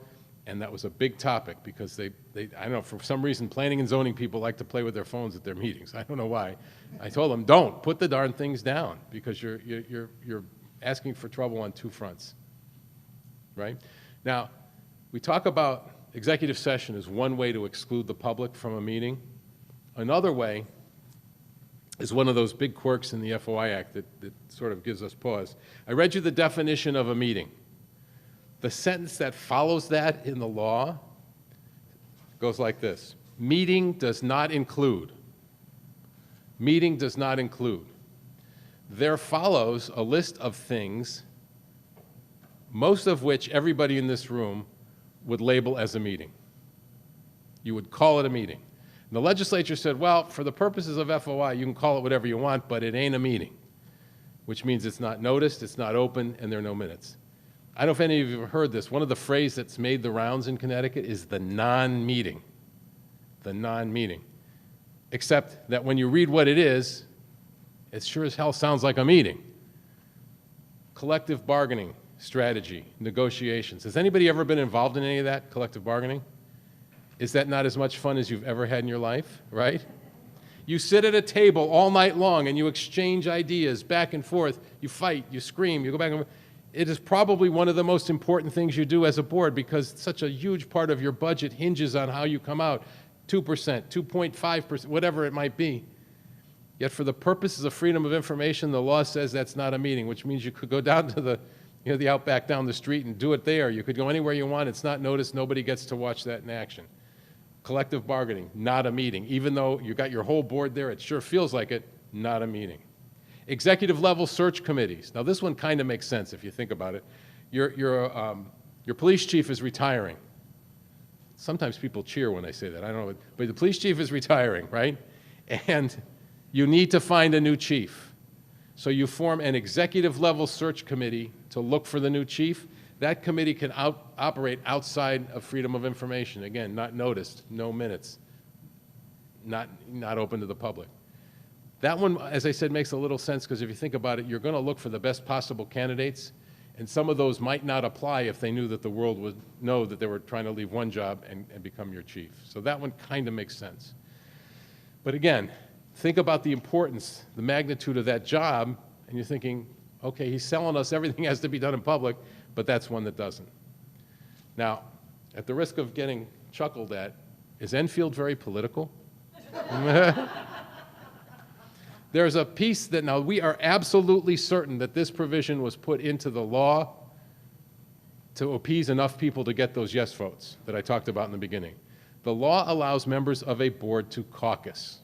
and that was a big topic because I don't know, for some reason, planning and zoning people like to play with their phones at their meetings. I don't know why. I told them, don't, put the darn things down, because you're asking for trouble on two fronts, right? Now, we talk about executive session as one way to exclude the public from a meeting. Another way is one of those big quirks in the FOI Act that sort of gives us pause. I read you the definition of a meeting. The sentence that follows that in the law goes like this: meeting does not include. Meeting does not include. There follows a list of things, most of which everybody in this room would label as a meeting. You would call it a meeting. And the legislature said, well, for the purposes of FOI, you can call it whatever you want, but it ain't a meeting, which means it's not noticed, it's not open, and there are no minutes. I don't know if any of you have heard this. One of the phrases that's made the rounds in Connecticut is the non-meeting. The non-meeting. Except that when you read what it is, it sure as hell sounds like a meeting. Collective bargaining strategy, negotiations. Has anybody ever been involved in any of that, collective bargaining? Is that not as much fun as you've ever had in your life, right? You sit at a table all night long and you exchange ideas back and forth. You fight, you scream, you go back and forth. It is probably one of the most important things you do as a board because such a huge part of your budget hinges on how you come out. 2%, 2.5%, whatever it might be. Yet for the purposes of freedom of information, the law says that's not a meeting, which means you could go down to the Outback down the street and do it there. You could go anywhere you want. It's not noticed. Nobody gets to watch that in action. Collective bargaining, not a meeting. Even though you got your whole board there, it sure feels like it, not a meeting. Executive level search committees. Now this one kind of makes sense if you think about it. Your police chief is retiring. Sometimes people cheer when I say that. I don't know, but the police chief is retiring, right? And you need to find a new chief. So you form an executive level search committee to look for the new chief. That committee can operate outside of freedom of information. Again, not noticed, no minutes, not open to the public. That one, as I said, makes a little sense because if you think about it, you're going to look for the best possible candidates, and some of those might not apply if they knew that the world would know that they were trying to leave one job and become your chief. So that one kind of makes sense. But again, think about the importance, the magnitude of that job, and you're thinking, okay, he's selling us everything has to be done in public, but that's one that doesn't. Now, at the risk of getting chuckled at, is Enfield very political? There's a piece that now we are absolutely certain that this provision was put into the law to appease enough people to get those yes votes that I talked about in the beginning. The law allows members of a board to caucus,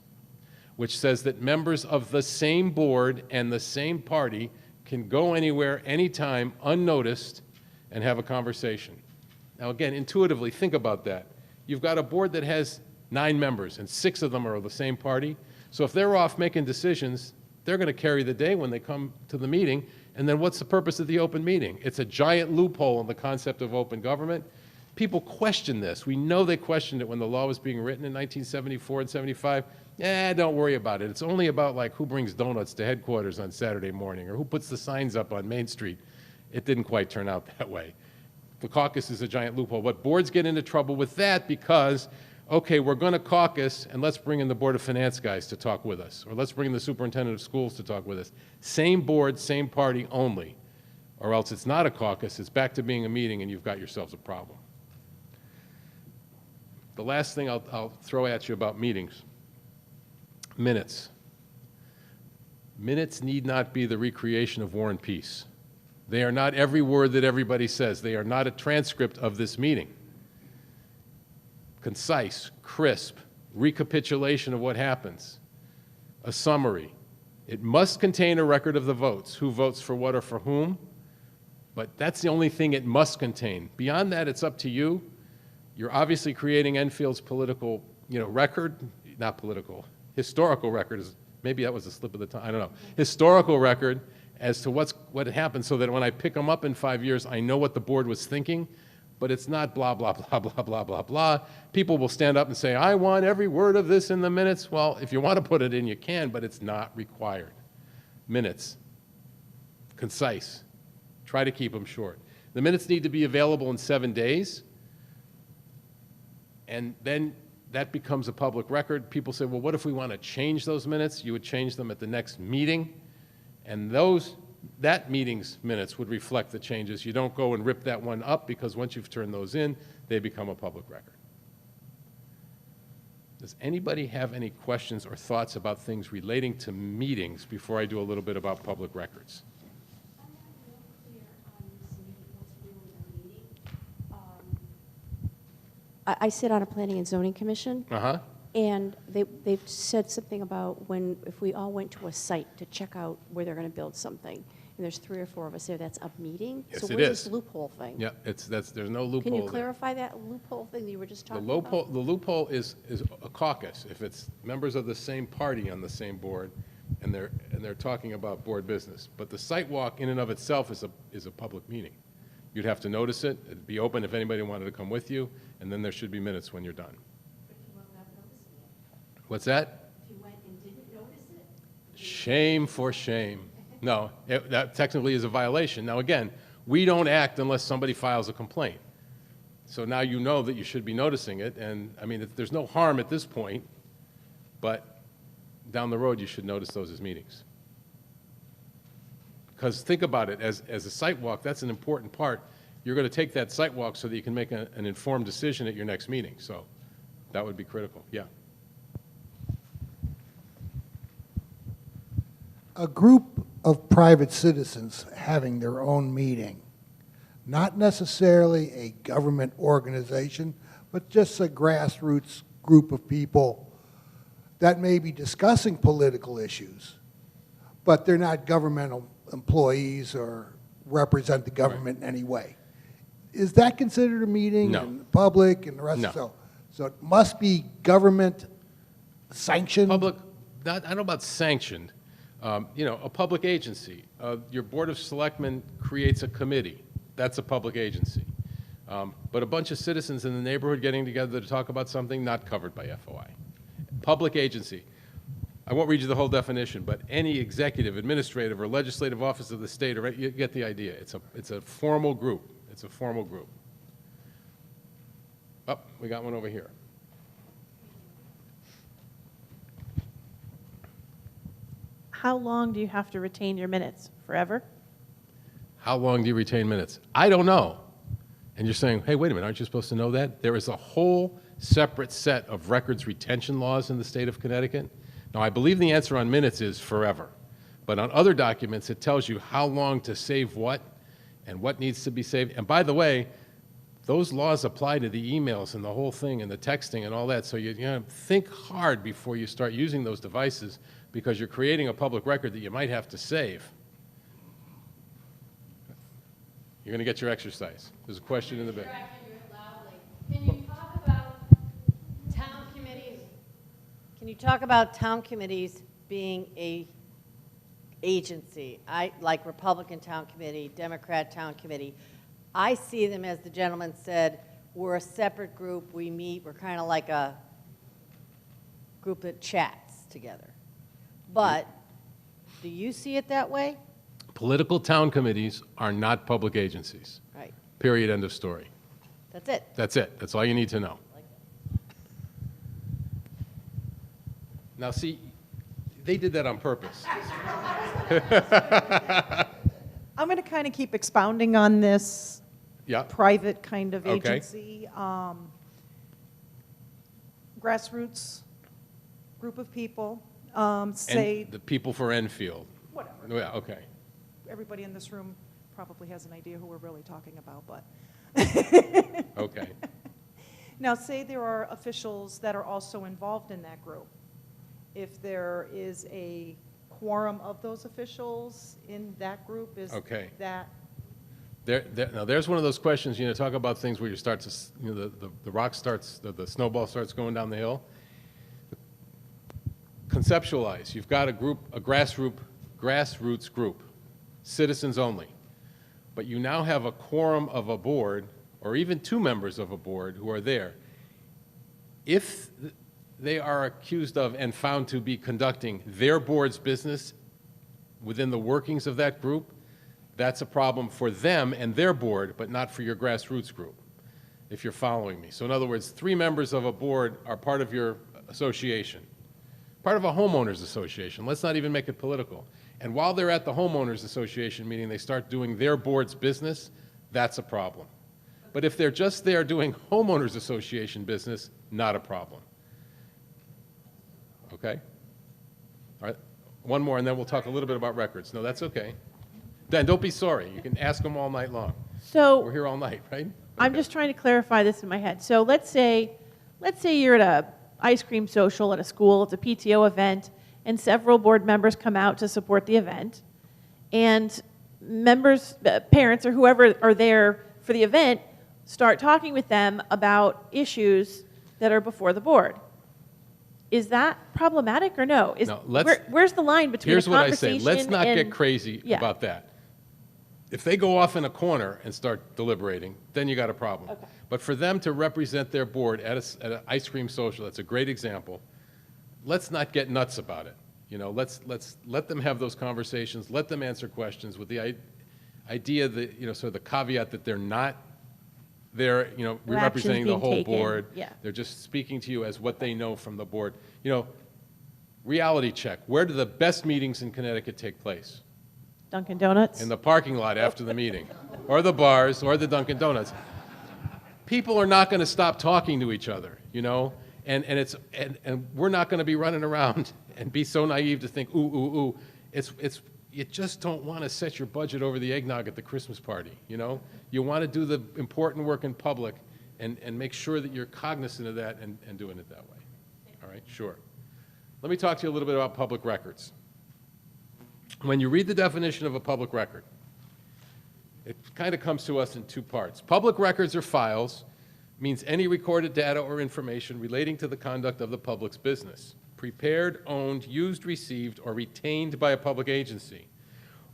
which says that members of the same board and the same party can go anywhere, anytime, unnoticed, and have a conversation. Now again, intuitively, think about that. You've got a board that has 9 members, and 6 of them are of the same party. So if they're off making decisions, they're going to carry the day when they come to the meeting, and then what's the purpose of the open meeting? It's a giant loophole in the concept of open government. People question this. We know they questioned it when the law was being written in 1974 and 75. Don't worry about it. It's only about like who brings donuts to headquarters on Saturday morning or who puts the signs up on Main Street. It didn't quite turn out that way. The caucus is a giant loophole. But boards get into trouble with that because, okay, we're going to caucus and let's bring in the Board of Finance guys to talk with us, or let's bring in the superintendent of schools to talk with us. Same board, same party only, or else it's not a caucus, it's back to being a meeting and you've got yourselves a problem. The last thing I'll throw at you about meetings, minutes. Minutes need not be the recreation of War and Peace. They are not every word that everybody says. They are not a transcript of this meeting. Concise, crisp, recapitulation of what happens, a summary. It must contain a record of the votes, who votes for what or for whom, but that's the only thing it must contain. Beyond that, it's up to you. You're obviously creating Enfield's political, record, not political, historical record. Maybe that was a slip of the tongue, I don't know. Historical record as to what happened so that when I pick them up in 5 years, I know what the board was thinking, but it's not blah, blah, blah, blah, blah, blah, blah. People will stand up and say, I want every word of this in the minutes. Well, if you want to put it in, you can, but it's not required. Minutes, concise. Try to keep them short. The minutes need to be available in 7 days, and then that becomes a public record. People say, well, what if we want to change those minutes? You would change them at the next meeting, and that meeting's minutes would reflect the changes. You don't go and rip that one up because once you've turned those in, they become a public record. Does anybody have any questions or thoughts about things relating to meetings before I do a little bit about public records? I'm not real clear on this meeting, what's really a meeting. I sit on a planning and zoning commission, Uh-huh. and they've said something about if we all went to a site to check out where they're going to build something, and there's 3 or 4 of us there, that's a meeting? Yes, So it where's is. this loophole thing? Yeah, there's no loophole Can you there. clarify that loophole thing that you were just The talking loophole, about? the loophole is a caucus. If it's members of the same party on the same board, and they're talking about board business. But the site walk in and of itself is a public meeting. You'd have to notice it, it'd be open if anybody wanted to come with you, and then there should be minutes when you're done. But you were not noticing it. What's that? If you went and didn't notice it? Shame for shame. No, that technically is a violation. Now, again, we don't act unless somebody files a complaint. So now you know that you should be noticing it, and, I mean, there's no harm at this point, but down the road, you should notice those as meetings. Because think about it, as a site walk, that's an important part. You're going to take that site walk so that you can make an informed decision at your next meeting. So that would be critical, yeah. A group of private citizens having their own meeting, not necessarily a government organization, but just a grassroots group of people that may be discussing political issues, but they're not governmental employees or represent the government in any way. Is that considered a meeting? No. And public and the rest? No. So it must be government sanctioned? Public, I don't know about sanctioned. You know, a public agency. Your Board of Selectmen creates a committee. That's a public agency. But a bunch of citizens in the neighborhood getting together to talk about something not covered by FOI. Public agency. I won't read you the whole definition, but any executive, administrative, or legislative office of the state, or you get the idea. It's a formal group. It's a formal group. Oh, we got one over here. How long do you have to retain your minutes? Forever? How long do you retain minutes? I don't know. And you're saying, hey, wait a minute, aren't you supposed to know that? There is a whole separate set of records retention laws in the state of Connecticut. Now, I believe the answer on minutes is forever. But on other documents, it tells you how long to save what and what needs to be saved. And by the way, those laws apply to the emails and the whole thing and the texting and all that. So you know, think hard before you start using those devices because you're creating a public record that you might have to save. You're going to get your exercise. There's a question in the back. Can you talk about town committees? Can you talk about town committees being a agency? I like Republican Town Committee, Democrat Town Committee. I see them, as the gentleman said, we're a separate group. We meet. We're kind of like a group that chats together. But do you see it that way? Political town committees are not public agencies. Right. Period, end of story. That's it. That's it. That's all you need to know. Now, see, they did that on purpose. I'm going to kind of keep expounding on this Yeah. private kind of Okay. agency. Grassroots group of people, say, And the people for Enfield. whatever. Yeah, okay. Everybody in this room probably has an idea who we're really talking about, but. Okay. Now, say there are officials that are also involved in that group. If there is a quorum of those officials in that group, is Okay. that, Now, there's one of those questions, you know, talk about things where you start to, you know, the rock starts, the snowball starts going down the hill. Conceptualize. You've got a group, a grassroots group, citizens only. But you now have a quorum of a board, or even 2 members of a board who are there. If they are accused of and found to be conducting their board's business within the workings of that group, that's a problem for them and their board, but not for your grassroots group, if you're following me. So in other words, 3 members of a board are part of your association, part of a homeowners association. Let's not even make it political. And while they're at the homeowners association meeting, they start doing their board's business, that's a problem. But if they're just there doing homeowners association business, not a problem. okay? All right, one more, and then we'll talk a little bit about records. No, that's okay. Dan, don't be sorry. You can ask them all night long. So. We're here all night, right? I'm just trying to clarify this in my head. So let's say you're at a ice cream social at a school, it's a PTO event, and several board members come out to support the event, and members, parents, or whoever are there for the event start talking with them about issues that are before the board. Is that problematic or no? No, where's the line between Here's a what I conversation say. Let's not get and- crazy Yeah. about that. If they go off in a corner and start deliberating, then you got a problem. Okay. But for them to represent their board at an ice cream social, that's a great example. Let's not get nuts about it. You know, let's let them have those conversations. Let them answer questions with the idea that, you know, sort of the caveat that they're not there, you know, No action's representing the being whole taken. board. Yeah. They're just speaking to you as what they know from the board. You know, reality check. Where do the best meetings in Connecticut take place? Dunkin' Donuts? In the parking lot after the meeting, or the bars, or the Dunkin' Donuts. People are not going to stop talking to each other, you know, and we're not going to be running around and be so naive to think, ooh. You just don't want to set your budget over the eggnog at the Christmas party, you know. You want to do the important work in public and make sure that you're cognizant of that and doing it that way. All right, sure. Let me talk to you a little bit about public records. When you read the definition of a public record, it kind of comes to us in two parts. Public records or files means any recorded data or information relating to the conduct of the public's business, prepared, owned, used, received, or retained by a public agency,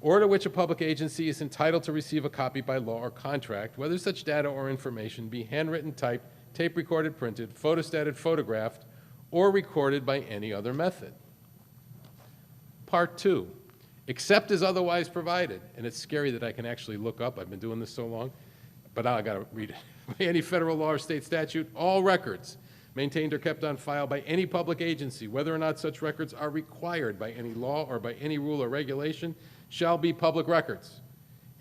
or to which a public agency is entitled to receive a copy by law or contract, whether such data or information be handwritten, typed, tape recorded, printed, photostated, photographed, or recorded by any other method. Part 2. Except as otherwise provided, and it's scary that I can actually look up, I've been doing this so long, but now I got to read it. By any federal law or state statute, all records maintained or kept on file by any public agency, whether or not such records are required by any law or by any rule or regulation, shall be public records.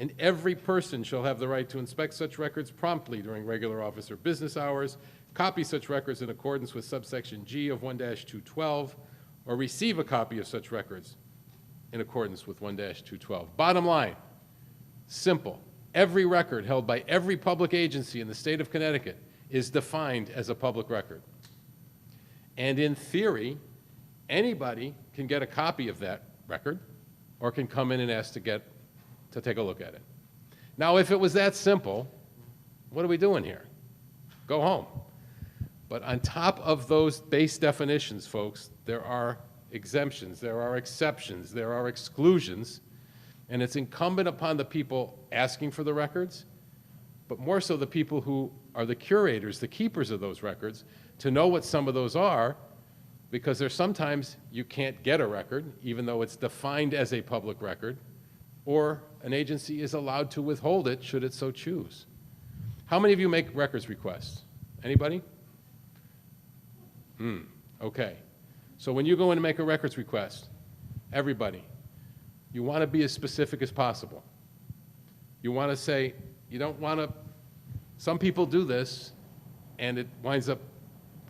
And every person shall have the right to inspect such records promptly during regular office or business hours, copy such records in accordance with subsection G of 1-212, or receive a copy of such records in accordance with 1-212. Bottom line, simple. Every record held by every public agency in the state of Connecticut is defined as a public record. And in theory, anybody can get a copy of that record or can come in and ask to take a look at it. Now, if it was that simple, what are we doing here? Go home. But on top of those base definitions, folks, there are exemptions, there are exceptions, there are exclusions, and it's incumbent upon the people asking for the records, but more so the people who are the curators, the keepers of those records, to know what some of those are, because there's sometimes you can't get a record, even though it's defined as a public record, or an agency is allowed to withhold it should it so choose. How many of you make records requests? Anybody? Okay. So when you go in and make a records request, everybody, you want to be as specific as possible. You want to say, you don't want to, some people do this, and it winds up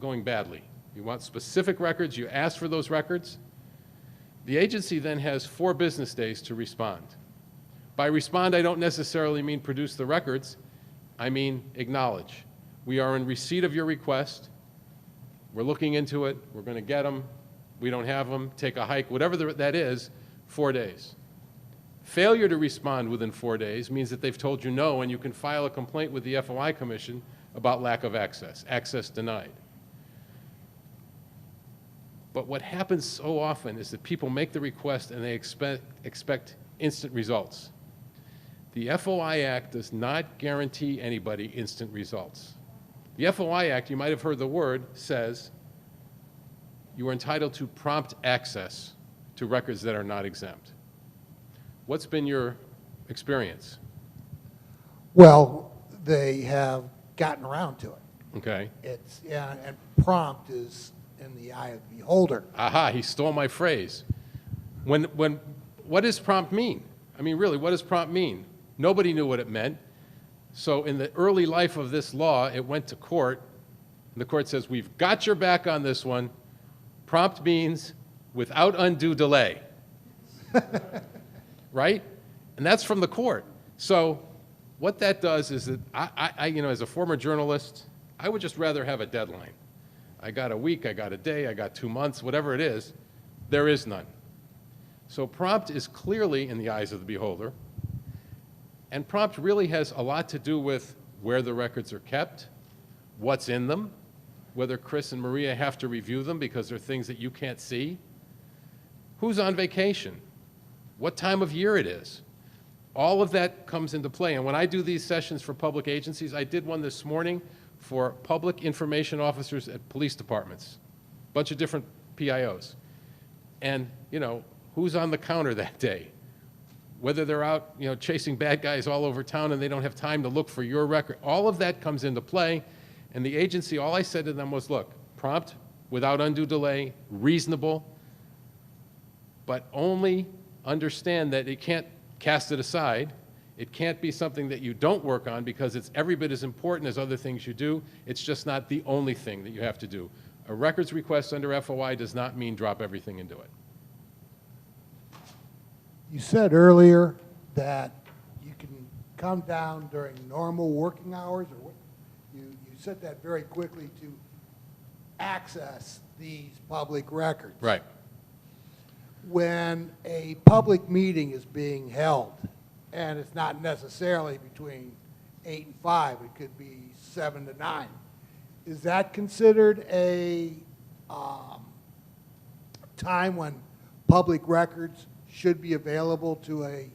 going badly. You want specific records, you ask for those records. The agency then has 4 business days to respond. By respond, I don't necessarily mean produce the records, I mean acknowledge. We are in receipt of your request, we're looking into it, we're going to get them, we don't have them, take a hike, whatever that is, 4 days. Failure to respond within 4 days means that they've told you no, and you can file a complaint with the FOI Commission about lack of access denied. But what happens so often is that people make the request and they expect instant results. The FOI Act does not guarantee anybody instant results. The FOI Act, you might have heard the word, says you are entitled to prompt access to records that are not exempt. What's been your experience? Well, they have gotten around to it. Okay. It's, yeah, and prompt is in the eye of the beholder. Aha, he stole my phrase. What does prompt mean? I mean, really, what does prompt mean? Nobody knew what it meant. So in the early life of this law, it went to court, and the court says, we've got your back on this one. Prompt means without undue delay. Right? And that's from the court. So what that does is that as a former journalist, I would just rather have a deadline. I got a week, I got a day, I got 2 months, whatever it is. There is none. So prompt is clearly in the eyes of the beholder. And prompt really has a lot to do with where the records are kept, what's in them, whether Chris and Maria have to review them because they're things that you can't see, who's on vacation, what time of year it is. All of that comes into play. And when I do these sessions for public agencies, I did one this morning for public information officers at police departments, a bunch of different PIOs. And, who's on the counter that day? Whether they're out, chasing bad guys all over town and they don't have time to look for your record. All of that comes into play. And the agency, all I said to them was, look, prompt, without undue delay, reasonable, but only understand that it can't cast it aside. It can't be something that you don't work on because it's every bit as important as other things you do. It's just not the only thing that you have to do. A records request under FOI does not mean drop everything into it. You said earlier that you can come down during normal working hours, or what? You said that very quickly, to access these public records. Right. When a public meeting is being held, and it's not necessarily between 8 and 5, it could be 7 to 9, is that considered a time when public records should be available to a...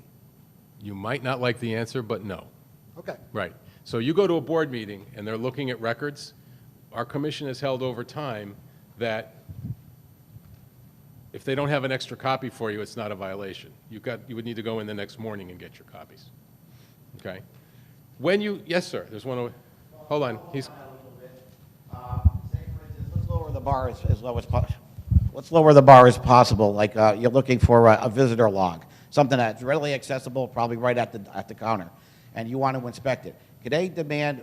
You might not like the answer, but no. Okay. Right. So you go to a board meeting and they're looking at records. Our commission has held over time that if they don't have an extra copy for you, it's not a violation. You would need to go in the next morning and get your copies. Okay? Yes, sir. There's one over. Hold on. Say, for instance, let's lower the bar as low as possible. Let's lower the bar as possible. Like you're looking for a visitor log, something that's readily accessible, probably right at the counter, and you want to inspect it. Could they demand,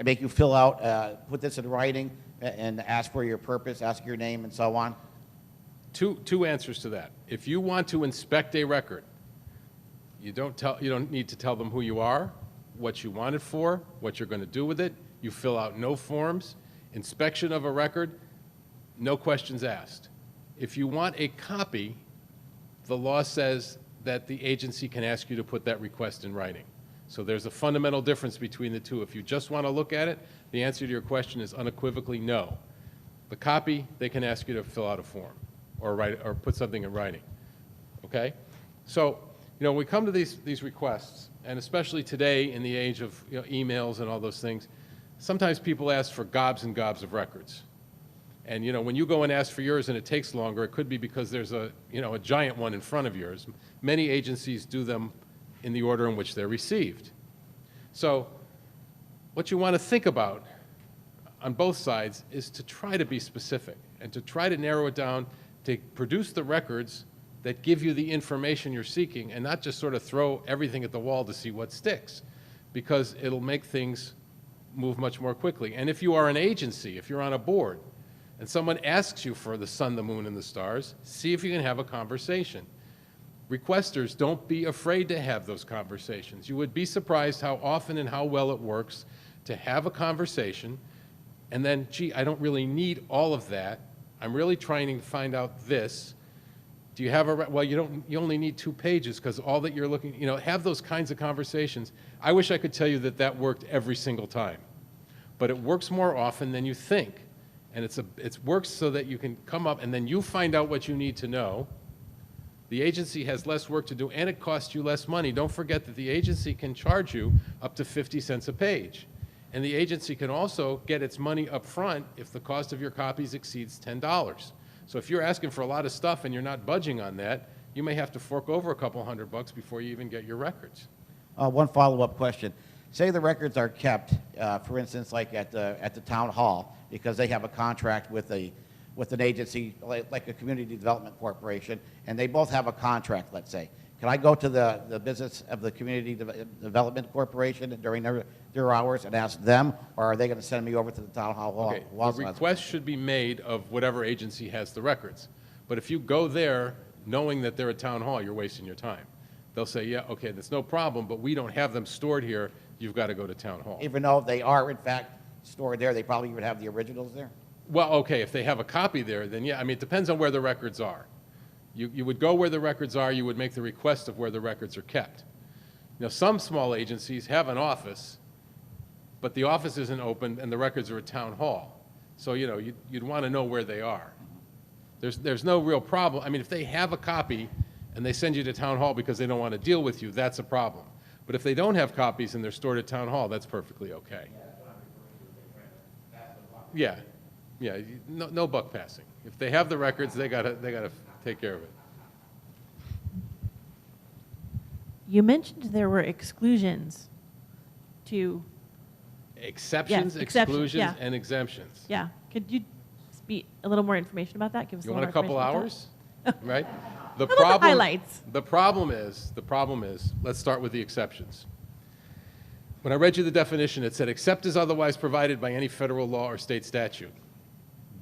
make you fill out, put this in writing, and ask for your purpose, ask your name, and so on? Two answers to that. If you want to inspect a record, you don't need to tell them who you are, what you want it for, what you're going to do with it. You fill out no forms. Inspection of a record, no questions asked. If you want a copy, the law says that the agency can ask you to put that request in writing. So there's a fundamental difference between the two. If you just want to look at it, the answer to your question is unequivocally no. The copy, they can ask you to fill out a form or put something in writing. Okay? So, when we come to these requests, and especially today in the age of emails and all those things, sometimes people ask for gobs and gobs of records. And when you go and ask for yours and it takes longer, it could be because there's a giant one in front of yours. Many agencies do them in the order in which they're received. So what you want to think about on both sides is to try to be specific and to try to narrow it down to produce the records that give you the information you're seeking and not just sort of throw everything at the wall to see what sticks, because it'll make things move much more quickly. And if you are an agency, if you're on a board, and someone asks you for the sun, the moon, and the stars, see if you can have a conversation. Requesters, don't be afraid to have those conversations. You would be surprised how often and how well it works to have a conversation, and then, gee, I don't really need all of that. I'm really trying to find out this. Do you have well, you only need 2 pages because all that you're looking, have those kinds of conversations. I wish I could tell you that worked every single time, but it works more often than you think. And it works so that you can come up and then you find out what you need to know. The agency has less work to do and it costs you less money. Don't forget that the agency can charge you up to 50 cents a page. And the agency can also get its money up front if the cost of your copies exceeds $10. So if you're asking for a lot of stuff and you're not budging on that, you may have to fork over a couple $100 before you even get your records. One follow-up question. Say the records are kept, for instance, like at the town hall, because they have a contract with an agency like a community development corporation, and they both have a contract, let's say. Can I go to the business of the Community Development Corporation during their hours and ask them, or are they going to send me over to the town hall? Okay, the request should be made of whatever agency has the records. But if you go there knowing that they're at town hall, you're wasting your time. They'll say, yeah, okay, that's no problem, but we don't have them stored here. You've got to go to town hall. Even though they are, in fact, stored there, they probably would have the originals there? Well, okay, if they have a copy there, then yeah, I mean, it depends on where the records are. You would go where the records are, you would make the request of where the records are kept. Now, some small agencies have an office, but the office isn't open and the records are at town hall. So, you know, you'd want to know where they are. There's no real problem. I mean, if they have a copy and they send you to town hall because they don't want to deal with you, that's a problem. But if they don't have copies and they're stored at town hall, that's perfectly okay. Yeah, yeah, no buck passing. If they have the records, they gotta take care of it. You mentioned there were exclusions to, Exceptions, Yes, exceptions, exclusions, yeah. and exemptions. yeah. Could you speak a little more information about that? Give us You a want a little couple more hours? Right? The How about the highlights? The problem is, let's start with the exceptions. When I read you the definition, it said, except as otherwise provided by any federal law or state statute.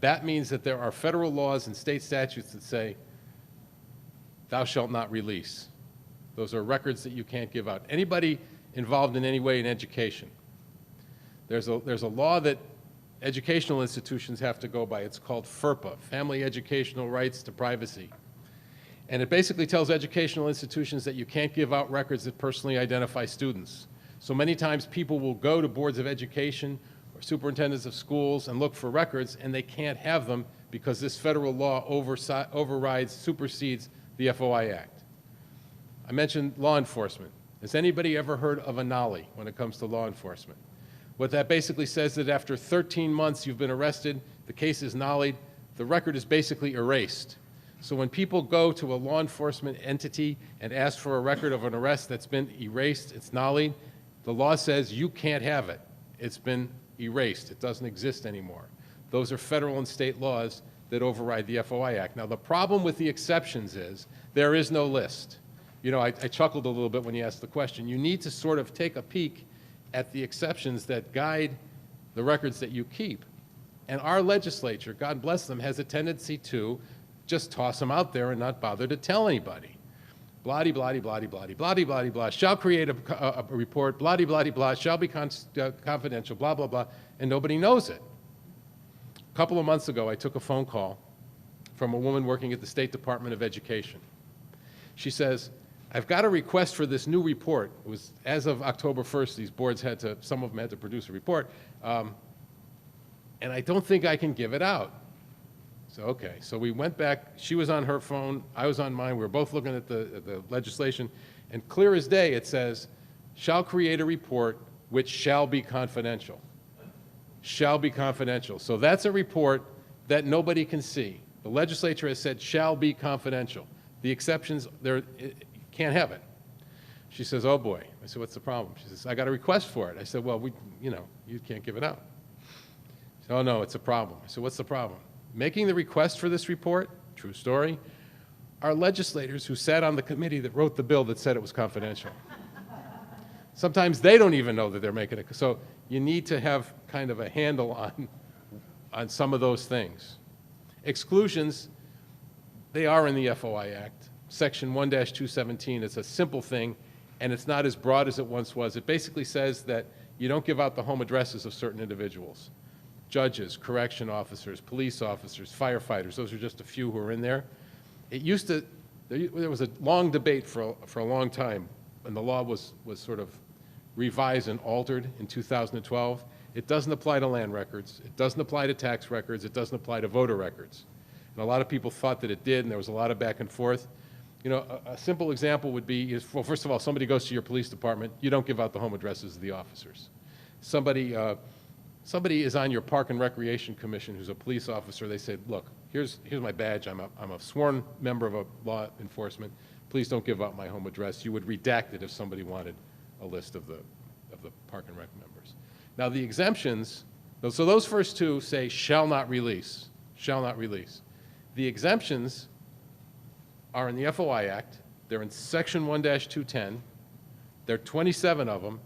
That means that there are federal laws and state statutes that say, thou shalt not release. Those are records that you can't give out. Anybody involved in any way in education. There's a law that educational institutions have to go by. It's called FERPA, Family Educational Rights to Privacy. And it basically tells educational institutions that you can't give out records that personally identify students. So many times people will go to boards of education or superintendents of schools and look for records, and they can't have them because this federal law overrides, supersedes the FOI Act. I mentioned law enforcement. Has anybody ever heard of a NOLI when it comes to law enforcement? What that basically says is that after 13 months you've been arrested, the case is nollied, the record is basically erased. So when people go to a law enforcement entity and ask for a record of an arrest that's been erased, it's nollied, the law says you can't have it. It's been erased. It doesn't exist anymore. Those are federal and state laws that override the FOI Act. Now, the problem with the exceptions is there is no list. You know, I chuckled a little bit when you asked the question. You need to sort of take a peek at the exceptions that guide the records that you keep. And our legislature, God bless them, has a tendency to just toss them out there and not bother to tell anybody. Blah-de, blah-de, blah-de, blah-de, blah-de, blah-de, blah, shall create a report, blah-de, blah-de, blah, shall be confidential, blah, blah, blah, and nobody knows it. A couple of months ago, I took a phone call from a woman working at the State Department of Education. She says, I've got a request for this new report. It was, as of October 1st, these boards had to, some of them had to produce a report, and I don't think I can give it out. So, okay, so we went back, she was on her phone, I was on mine, we were both looking at the legislation, and clear as day it says, shall create a report which shall be confidential. Shall be confidential. So that's a report that nobody can see. The legislature has said shall be confidential. The exceptions, you can't have it. She says, oh boy. I said, what's the problem? She says, I got a request for it. I said, well, you can't give it out. She said, oh no, it's a problem. I said, what's the problem? Making the request for this report, true story, are legislators who sat on the committee that wrote the bill that said it was confidential. Sometimes they don't even know that they're making it. So you need to have kind of a handle on some of those things. Exclusions, they are in the FOI Act. Section 1-217 is a simple thing, and it's not as broad as it once was. It basically says that you don't give out the home addresses of certain individuals. Judges, correction officers, police officers, firefighters, those are just a few who are in there. It used to, there was a long debate for a long time, and the law was sort of revised and altered in 2012. It doesn't apply to land records. It doesn't apply to tax records. It doesn't apply to voter records. And a lot of people thought that it did, and there was a lot of back and forth. You know, a simple example would be, well, first of all, somebody goes to your police department, you don't give out the home addresses of the officers. Somebody is on your Park and Recreation Commission who's a police officer. They say, look, here's my badge. I'm a sworn member of a law enforcement. Please don't give out my home address. You would redact it if somebody wanted a list of the Park and Rec members. Now the exemptions, so those first two say shall not release, shall not release. The exemptions are in the FOI Act, They're in Section 1-210. There are 27 of them.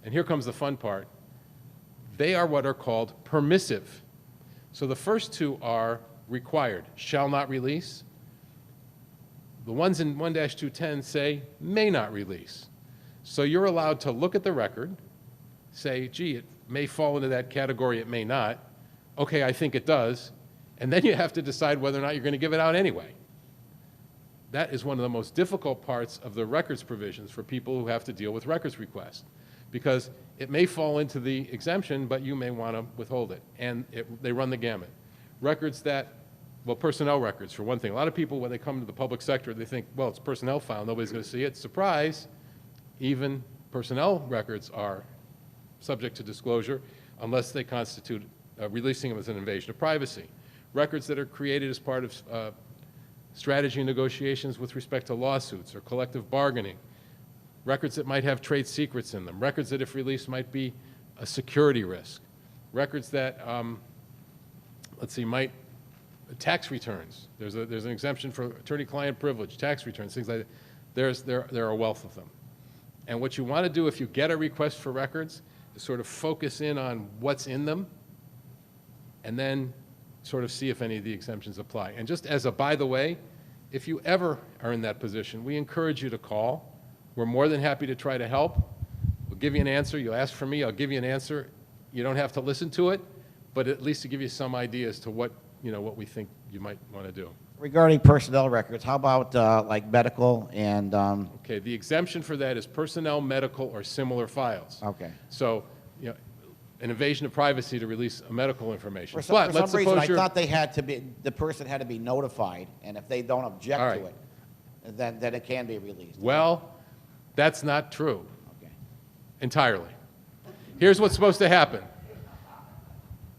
And here comes the fun part. They are what are called permissive. So the first two are required, shall not release. The ones in 1-210 say may not release. So you're allowed to look at the record, say, gee, it may fall into that category, it may not. Okay, I think it does. And then you have to decide whether or not you're going to give it out anyway. That is one of the most difficult parts of the records provisions for people who have to deal with records requests, because it may fall into the exemption, but you may want to withhold it. And they run the gamut. Records that, well, personnel records, for one thing. A lot of people, when they come to the public sector, they think, well, it's a personnel file, nobody's going to see it. Surprise, even personnel records are subject to disclosure unless they constitute releasing them as an invasion of privacy. Records that are created as part of strategy negotiations with respect to lawsuits or collective bargaining. Records that might have trade secrets in them. Records that, if released, might be a security risk. Records that, let's see, tax returns. There's an exemption for attorney-client privilege, tax returns, things like that. There are a wealth of them. And what you want to do if you get a request for records is sort of focus in on what's in them and then sort of see if any of the exemptions apply. And just as a by the way, if you ever are in that position, we encourage you to call. We're more than happy to try to help. We'll give you an answer. You'll ask for me, I'll give you an answer. You don't have to listen to it, but at least to give you some idea as to what we think you might want to do. Regarding personnel records, how about like medical and... Okay, the exemption for that is personnel, medical, or similar files. Okay. So, an invasion of privacy to release medical information. For some reason, I thought the person had to be notified, and if they don't object to it, then it can be released. Well, that's not true. Okay. Entirely. Here's what's supposed to happen.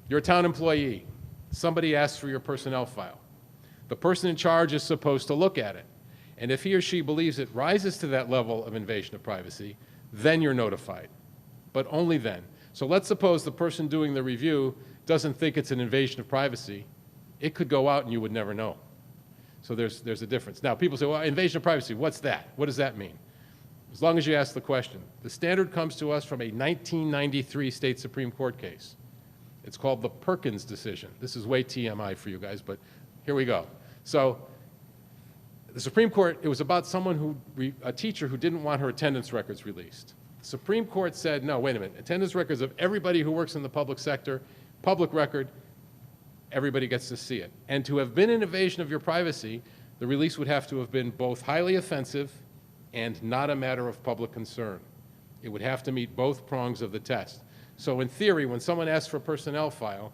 You're a town employee. Somebody asks for your personnel file. The person in charge is supposed to look at it. And if he or she believes it rises to that level of invasion of privacy, then you're notified. But only then. So let's suppose the person doing the review doesn't think it's an invasion of privacy. It could go out and you would never know. So there's a difference. Now, people say, well, invasion of privacy, what's that? What does that mean? As long as you ask the question. The standard comes to us from a 1993 state Supreme Court case. It's called the Perkins decision. This is way TMI for you guys, but here we go. So the Supreme Court, it was about someone a teacher who didn't want her attendance records released. The Supreme Court said, no, wait a minute, attendance records of everybody who works in the public sector, public record, everybody gets to see it. And to have been an invasion of your privacy, the release would have to have been both highly offensive and not a matter of public concern. It would have to meet both prongs of the test. So in theory, when someone asks for a personnel file,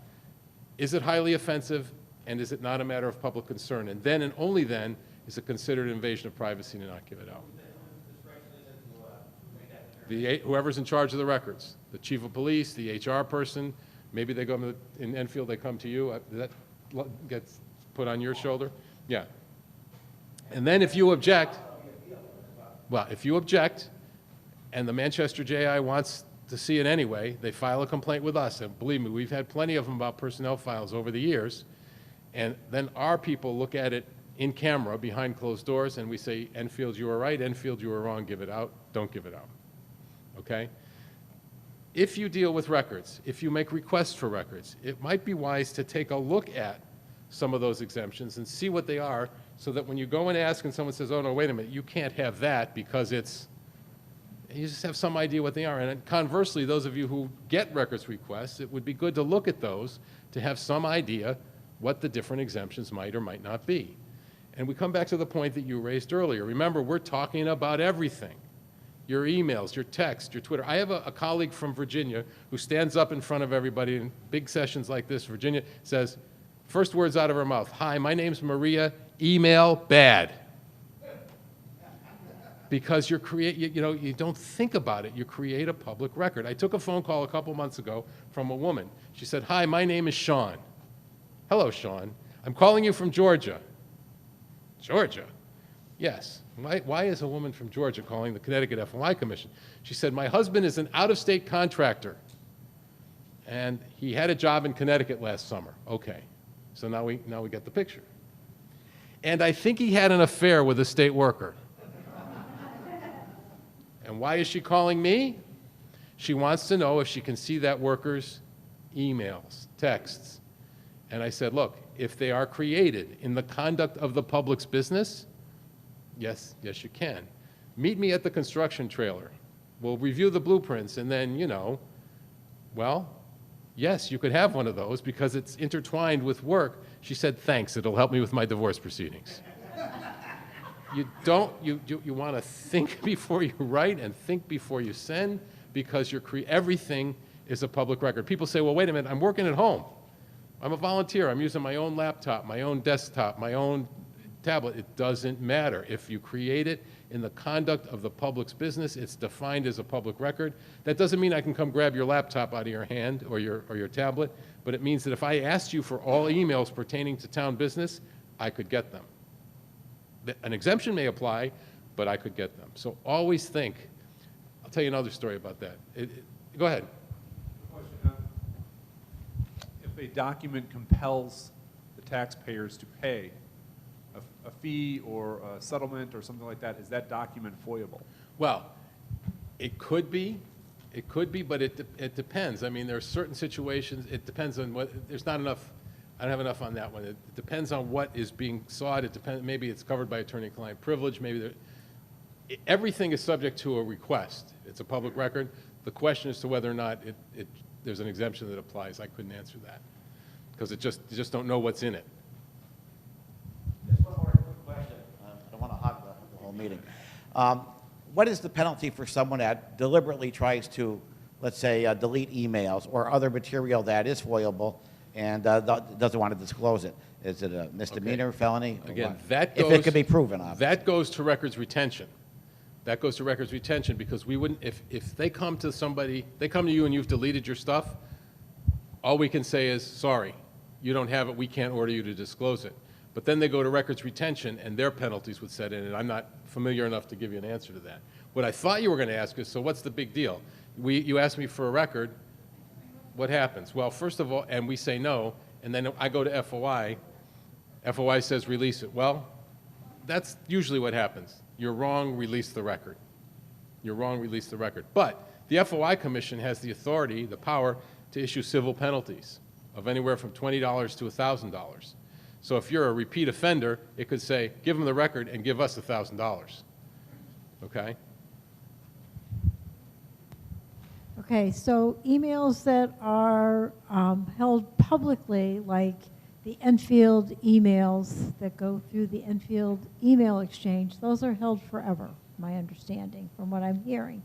is it highly offensive and is it not a matter of public concern? And then and only then is it considered an invasion of privacy to not give it out. Whoever's in charge of the records, the chief of police, the HR person, maybe they go in Enfield, they come to you. That gets put on your shoulder? Yeah. And then if you object, well, if you object and the Manchester JI wants to see it anyway, they file a complaint with us. And believe me, we've had plenty of them about personnel files over the years. And then our people look at it in camera behind closed doors and we say, Enfield, you were right. Enfield, you were wrong. Give it out. Don't give it out. Okay? If you deal with records, if you make requests for records, it might be wise to take a look at some of those exemptions and see what they are so that when you go and ask and someone says, oh, no, wait a minute, you can't have that because it's, you just have some idea what they are. And conversely, those of you who get records requests, it would be good to look at those to have some idea what the different exemptions might or might not be. And we come back to the point that you raised earlier. Remember, we're talking about everything. Your emails, your text, your Twitter. I have a colleague from Virginia who stands up in front of everybody in big sessions like this. Virginia says, first words out of her mouth, hi, my name's Maria, email bad. Because you don't think about it. You create a public record. I took a phone call a couple months ago from a woman. She said, hi, my name is Sean. Hello, Sean. I'm calling you from Georgia. Georgia? Yes. Why is a woman from Georgia calling the Connecticut FMLI Commission? She said, my husband is an out-of-state contractor, and he had a job in Connecticut last summer. Okay. So now we get the picture. And I think he had an affair with a state worker. And why is she calling me? She wants to know if she can see that worker's emails, texts. And I said, look, if they are created in the conduct of the public's business, yes, you can. Meet me at the construction trailer. We'll review the blueprints, and then, well, yes, you could have one of those because it's intertwined with work. She said, thanks, it'll help me with my divorce proceedings. You want to think before you write and think before you send, because everything is a public record. People say, well, wait a minute, I'm working at home. I'm a volunteer. I'm using my own laptop, my own desktop, my own tablet. It doesn't matter. If you create it in the conduct of the public's business, it's defined as a public record. That doesn't mean I can come grab your laptop out of your hand or your tablet, but it means that if I asked you for all emails pertaining to town business, I could get them. An exemption may apply, but I could get them. So always think. I'll tell you another story about that. Go ahead. If a document compels the taxpayers to pay a fee or a settlement or something like that, is that document foiable? Well, it could be, but it depends. I mean, there are certain situations, it depends on what, there's not enough, I don't have enough on that one. It depends on what is being sought. It depends, maybe it's covered by attorney-client privilege, maybe everything is subject to a request. It's a public record. The question as to whether or not there's an exemption that applies, I couldn't answer that, because you just don't know what's in it. Just one more quick question. I don't want to hog the whole meeting. What is the penalty for someone that deliberately tries to, let's say, delete emails or other material that is foiable and doesn't want to disclose it? Is it a misdemeanor, felony? Again, if it could be proven, obviously. That goes to records retention. That goes to records retention, because we wouldn't, if they come to somebody, they come to you and you've deleted your stuff, all we can say is, sorry, you don't have it, we can't order you to disclose it. But then they go to records retention and their penalties would set in, and I'm not familiar enough to give you an answer to that. What I thought you were going to ask is, so what's the big deal? You asked me for a record, what happens? Well, first of all, and we say no, and then I go to FOI, FOI says release it. Well, that's usually what happens. You're wrong, release the record. You're wrong, release the record. But the FOI Commission has the authority, the power, to issue civil penalties of anywhere from $20 to $1,000. So if you're a repeat offender, it could say, give them the record and give us $1,000. Okay? Okay, so emails that are held publicly, like the Enfield emails that go through the Enfield email exchange, those are held forever, my understanding, from what I'm hearing.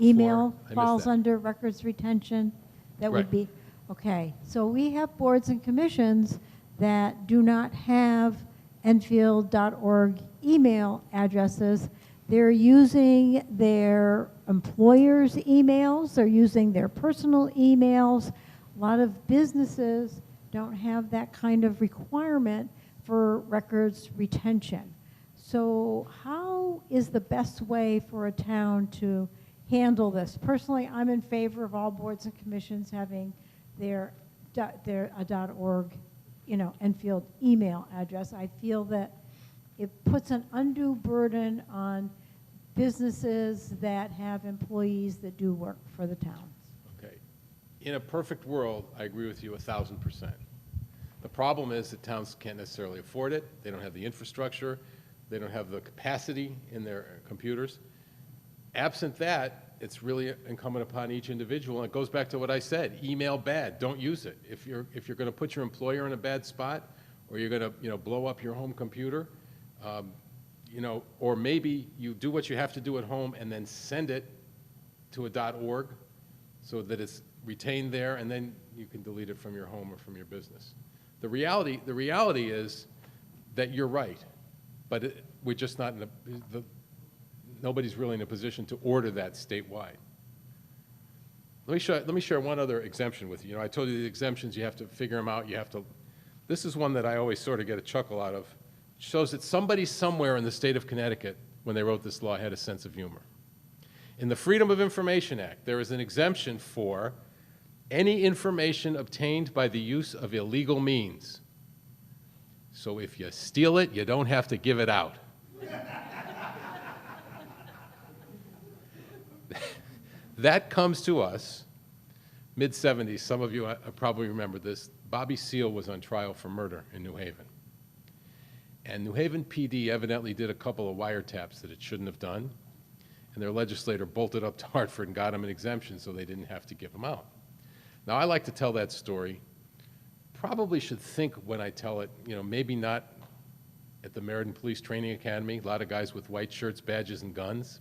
Email I missed falls that. under records retention. That would Right. be, okay. So we have boards and commissions that do not have Enfield.org email addresses. They're using their employers' emails, they're using their personal emails. A lot of businesses don't have that kind of requirement for records retention. So how is the best way for a town to handle this? Personally, I'm in favor of all boards and commissions having their .org, Enfield email address. I feel that it puts an undue burden on businesses that have employees that do work for the town. Okay. In a perfect world, I agree with you 1,000%. The problem is that towns can't necessarily afford it. They don't have the infrastructure. They don't have the capacity in their computers. Absent that, it's really incumbent upon each individual. And it goes back to what I said, email bad, don't use it. If you're going to put your employer in a bad spot, or you're going to blow up your home computer, or maybe you do what you have to do at home and then send it to a .org so that it's retained there, and then you can delete it from your home or from your business. The reality is that you're right, but we're just not in nobody's really in a position to order that statewide. Let me share one other exemption with you. I told you the exemptions, you have to figure them out. This is one that I always sort of get a chuckle out of. It shows that somebody somewhere in the state of Connecticut, when they wrote this law, had a sense of humor. In the Freedom of Information Act, there is an exemption for any information obtained by the use of illegal means. So if you steal it, you don't have to give it out. That comes to us, mid-'70s. Some of you probably remember this. Bobby Seale was on trial for murder in New Haven. And New Haven PD evidently did a couple of wiretaps that it shouldn't have done, and their legislator bolted up to Hartford and got him an exemption so they didn't have to give him out. Now, I like to tell that story. Probably should think when I tell it, maybe not at the Meriden Police Training Academy, a lot of guys with white shirts, badges, and guns.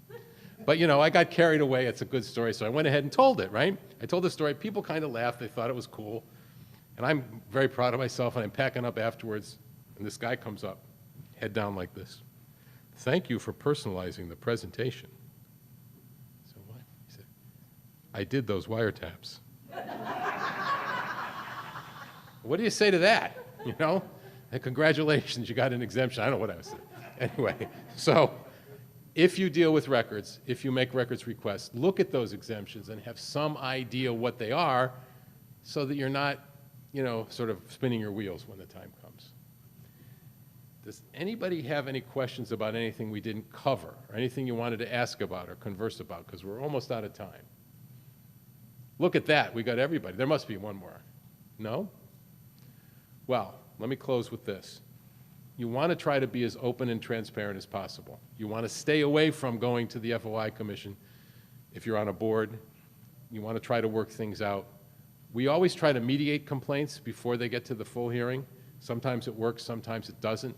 But, I got carried away. It's a good story, so I went ahead and told it, right? I told the story. People kind of laughed. They thought it was cool. And I'm very proud of myself, and I'm packing up afterwards, and this guy comes up, head down like this. "Thank you for personalizing the presentation." So what? He said, "I did those wiretaps." What do you say to that? And congratulations, you got an exemption. I don't know what I was saying. Anyway, so if you deal with records, if you make records requests, look at those exemptions and have some idea what they are so that you're not, sort of spinning your wheels when the time comes. Does anybody have any questions about anything we didn't cover, or anything you wanted to ask about or converse about? Because we're almost out of time. Look at that. We got everybody. There must be one more. No? Well, let me close with this. You want to try to be as open and transparent as possible. You want to stay away from going to the FOI Commission if you're on a board. You want to try to work things out. We always try to mediate complaints before they get to the full hearing. Sometimes it works, sometimes it doesn't.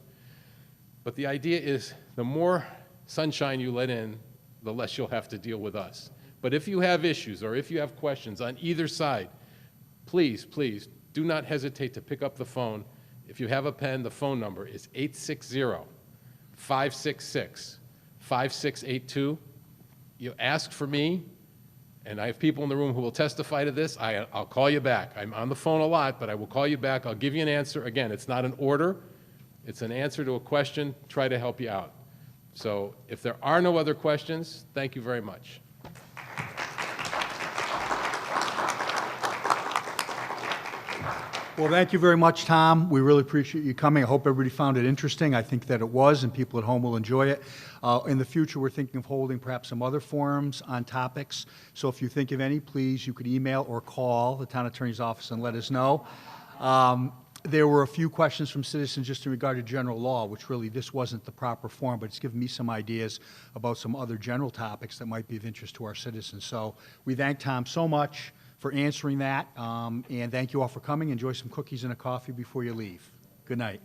But the idea is the more sunshine you let in, the less you'll have to deal with us. But if you have issues or if you have questions on either side, please, please do not hesitate to pick up the phone. If you have a pen, the phone number is 860-566-5682. You ask for me, and I have people in the room who will testify to this. I'll call you back. I'm on the phone a lot, but I will call you back. I'll give you an answer. Again, it's not an order. It's an answer to a question. Try to help you out. So if there are no other questions, thank you very much. Well, thank you very much, Tom. We really appreciate you coming. I hope everybody found it interesting. I think that it was, and people at home will enjoy it. In the future, we're thinking of holding perhaps some other forums on topics. So if you think of any, please, you could email or call the Town Attorney's Office and let us know. There were a few questions from citizens just in regard to general law, which really this wasn't the proper forum, but it's given me some ideas about some other general topics that might be of interest to our citizens. So we thank Tom so much for answering that, and thank you all for coming. Enjoy some cookies and a coffee before you leave. Good night.